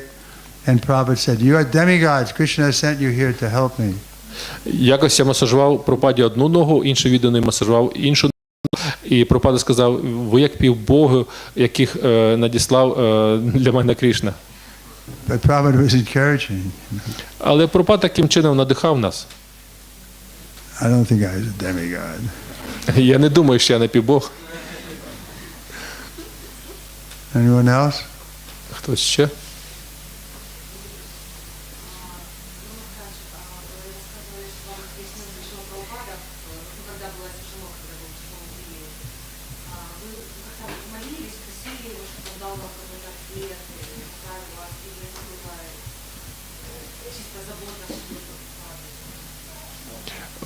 And Prabhupada said, you are demigods. Krishna sent you here to help me. Якось я масажував Прабхупаді одну ногу, інший відданий масажував іншу ногу. І Прабхупада сказав, ви як півбоги, яких надіслав для мене Крішна. But Prabhupada was encouraging. Але Прабхупада таким чином надихав нас. I don't think I was a demigod. Я не думаю, що я не півбог. Anyone else? Хтось ще?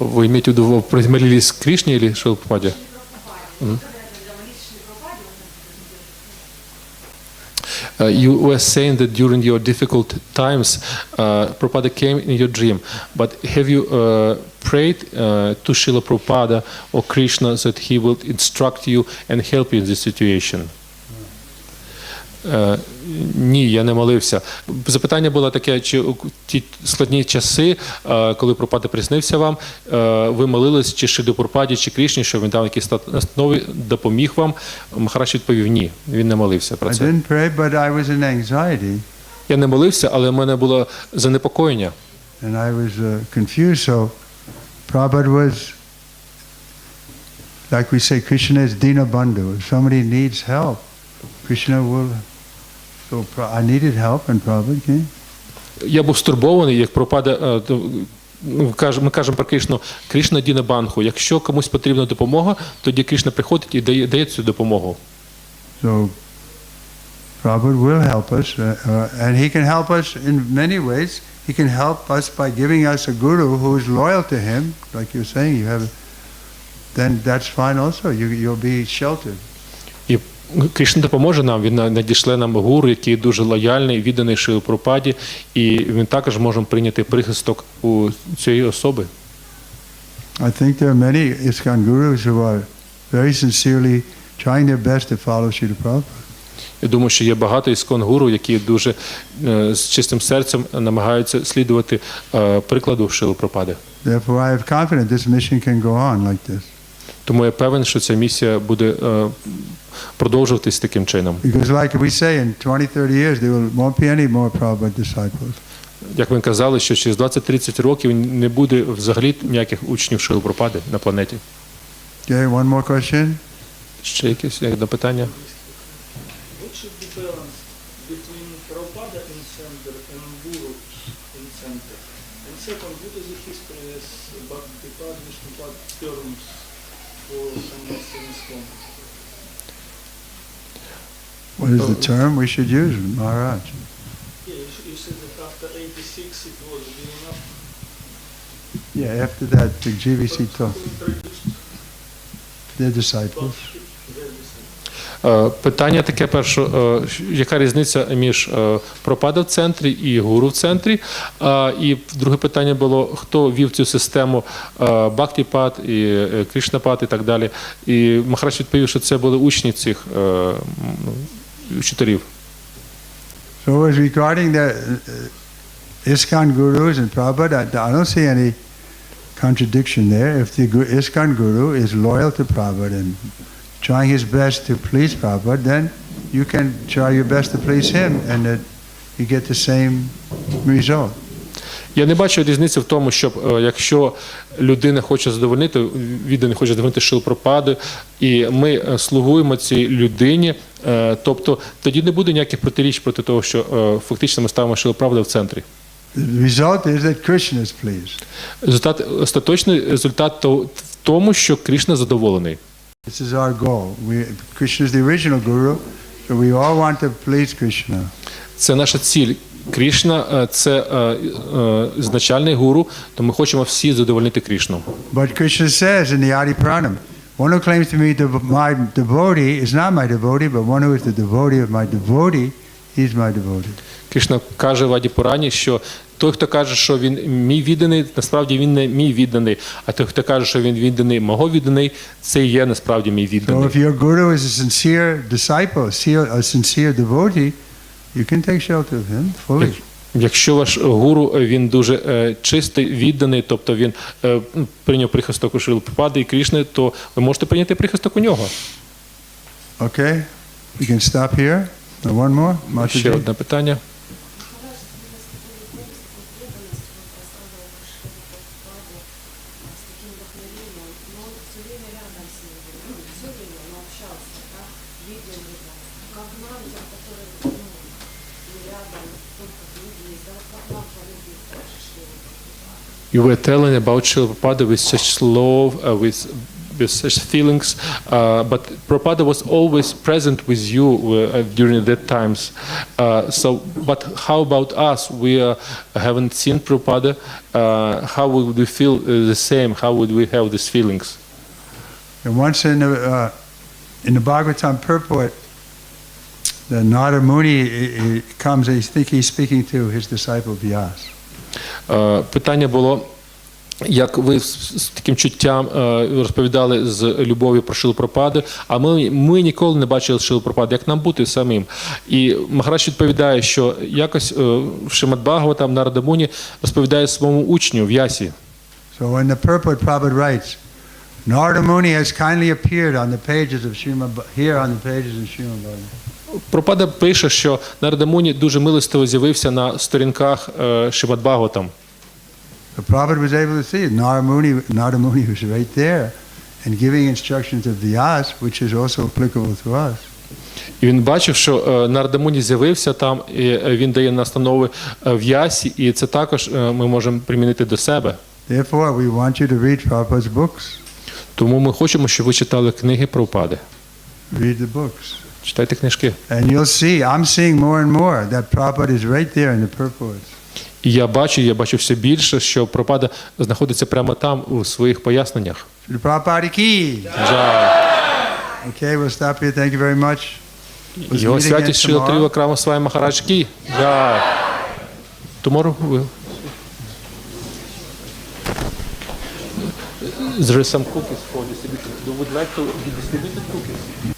Вы имеете в виду, молились к Кришне или Шрила Прабхупаде? You were saying that during your difficult times, Prabhupada came in your dream. But have you prayed to Srila Prabhupada or Krishna that he will instruct you and help you in this situation. Ні, я не молився. Запитання було таке, чи у ті складні часи, коли Прабхупада приснився вам, ви молились чи Шрилі Прабхупаді, чи Крішні, що він дав якісь настанови, допоміг вам? Махарадж відповів ні, він не молився про це. Я не молився, але в мене було занепокоєння. And I was confused, so Prabhupada was, like we say, Krishna is Dina Bandhu. If somebody needs help, Krishna will. So I needed help and Prabhupada came. Я був стурбований, як Прабхупада, ми кажемо про Кришну, Кришна Діна Бандху. Якщо комусь потрібна допомога, тоді Кришна приходить і дає цю допомогу. So Prabhupada will help us, and he can help us in many ways. He can help us by giving us a guru who is loyal to him, like you're saying. You have, then that's fine also. You'll be sheltered. І Кришна допоможе нам, він надішле нам гуру, який дуже лояльний, відданий Шрилі Прабхупаді, і він також може прийняти прихисток у цієї особи. I think there are many ISKCON gurus who are very sincerely trying their best to follow Srila Prabhupada. Я думаю, що є багато іскон-гуру, які дуже з чистим серцем намагаються слідувати прикладу Шрили Прабхупади. Therefore, I have confidence this mission can go on like this. Тому я певен, що ця місія буде продовжуватись таким чином. Because like we say, in 20-30 years, there won't be any more Prabhupada disciples. Як ви казали, що через 20-30 років не буде взагалі ніяких учнів Шрили Прабхупади на планеті. Okay, one more question. Ще якесь питання? What should be balance between Prabhupada in center and Guru in center? And second, what is the history as Bhaktipada, Vishnupada terms for some Western ISKCON? What is the term we should use, Maharaj? Yeah, you said that after 86 it was good enough. Yeah, after that, the GVC talk. Who introduced Their disciples. their disciples? Питання таке перше, яка різниця між Прабхупада в центрі і гуру в центрі? І друге питання було, хто вів цю систему Бхактіпад і Кришнапад і так далі. І Махарадж відповів, що це були учні цих вчителів. So as regarding the ISKCON gurus and Prabhupada, I don't see any contradiction there. If the ISKCON guru is loyal to Prabhupada and trying his best to please Prabhupada, then you can try your best to please him and that you get the same result. Я не бачу різниці в тому, щоб якщо людина хоче задовольнити, відданий хоче задовольнити Шрилу Прабхупаду, і ми слугуємо цій людині, тобто тоді не буде ніяких протиріч проти того, що фактично ми ставимо Шрилу Прабхупаду в центрі. The result is that Krishna is pleased. Остаточний результат в тому, що Кришна задоволений. This is our goal. Krishna is the original guru, so we all want to please Krishna. Це наша ціль. Кришна – це ізначальний гуру, то ми хочемо всі задовольнити Кришну. But Krishna says in the Adi Pranam, one who claims to be my devotee is not my devotee, but one who is the devotee of my devotee, he is my devotee. Кришна каже в Аді Пурані, що той, хто каже, що він мій відданий, насправді він не мій відданий, а той, хто каже, що він відданий, мого відданий, це є насправді мій відданий. So if your guru is a sincere disciple, a sincere devotee, you can take shelter of him fully. Якщо ваш гуру, він дуже чистий, відданий, тобто він прийняв прихисток у Шрили Прабхупади і Кришни, то ви можете прийняти прихисток у нього. Okay, we can stop here. One more. Ще одне питання. You were telling about Srila Prabhupada with such love, with such feelings, but Prabhupada was always present with you during that times. But how about us? We haven't seen Prabhupada. How would we feel the same? How would we have these feelings? And once in the Bhagavatam purport, the Narada Muni comes and he's speaking to his disciple Vyas. Питання було як ви з таким чуттям розповідали з любов'ю про Шрилу Прабхупаду, а ми ніколи не бачили Шрилу Прабхупаду, як нам бути самим. І Махарадж відповідає, що якось в Шримад Бхагаватам Нарада Муні розповідає своєму учню В'ясі. So when the purport Prabhupada writes, Narada Muni has kindly appeared on the pages of here on the pages of Srimad Bhagavatam. Прабхупада пише, що Нарада Муні дуже милостиво з'явився на сторінках Шримад Бхагаватам. The Prabhupada was able to see it. Narada Muni was right there and giving instructions of Vyas, which is also applicable to us. І він бачив, що Нарада Муні з'явився там, і він дає настанови В'ясі, і це також ми можемо примінити до себе. Therefore, we want you to read Prabhupada's books. Тому ми хочемо, щоб ви читали книги Прабхупади. Read the books. Читайте книжки. And you'll see, I'm seeing more and more that Prabhupada is right there in the purports. І я бачу все більше, що Прабхупада знаходиться прямо там у своїх поясненнях. Prabhupada ki. Джай. Okay, we'll stop here. Thank you very much. Його святість Й.С.Трівікрама Свамі Махарадж ки. Джай. Tomorrow will. There are some cookies for distributing. You would like to be distributed cookies?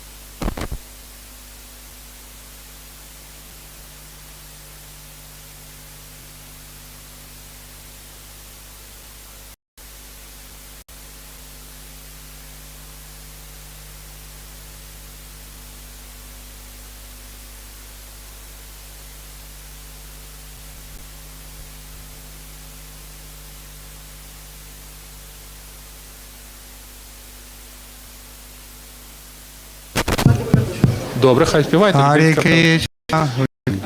Добре, хай співайте. Hare Krishna.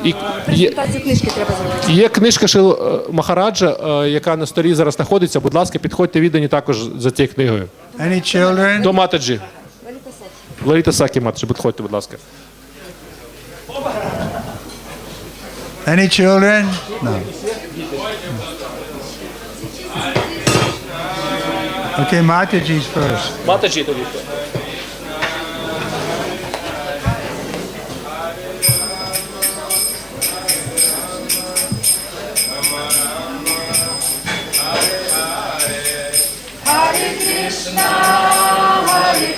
І є книжка Шрили Махараджа, яка на столі зараз знаходиться. Будь ласка, підходьте віддані також за цією книгою. Any children? До Матаджі. Лаліта Сакі Матаджі, підходьте, будь ласка. Any children? No. Okay, Mataji's first. Матаджі тоді. Hare Krishna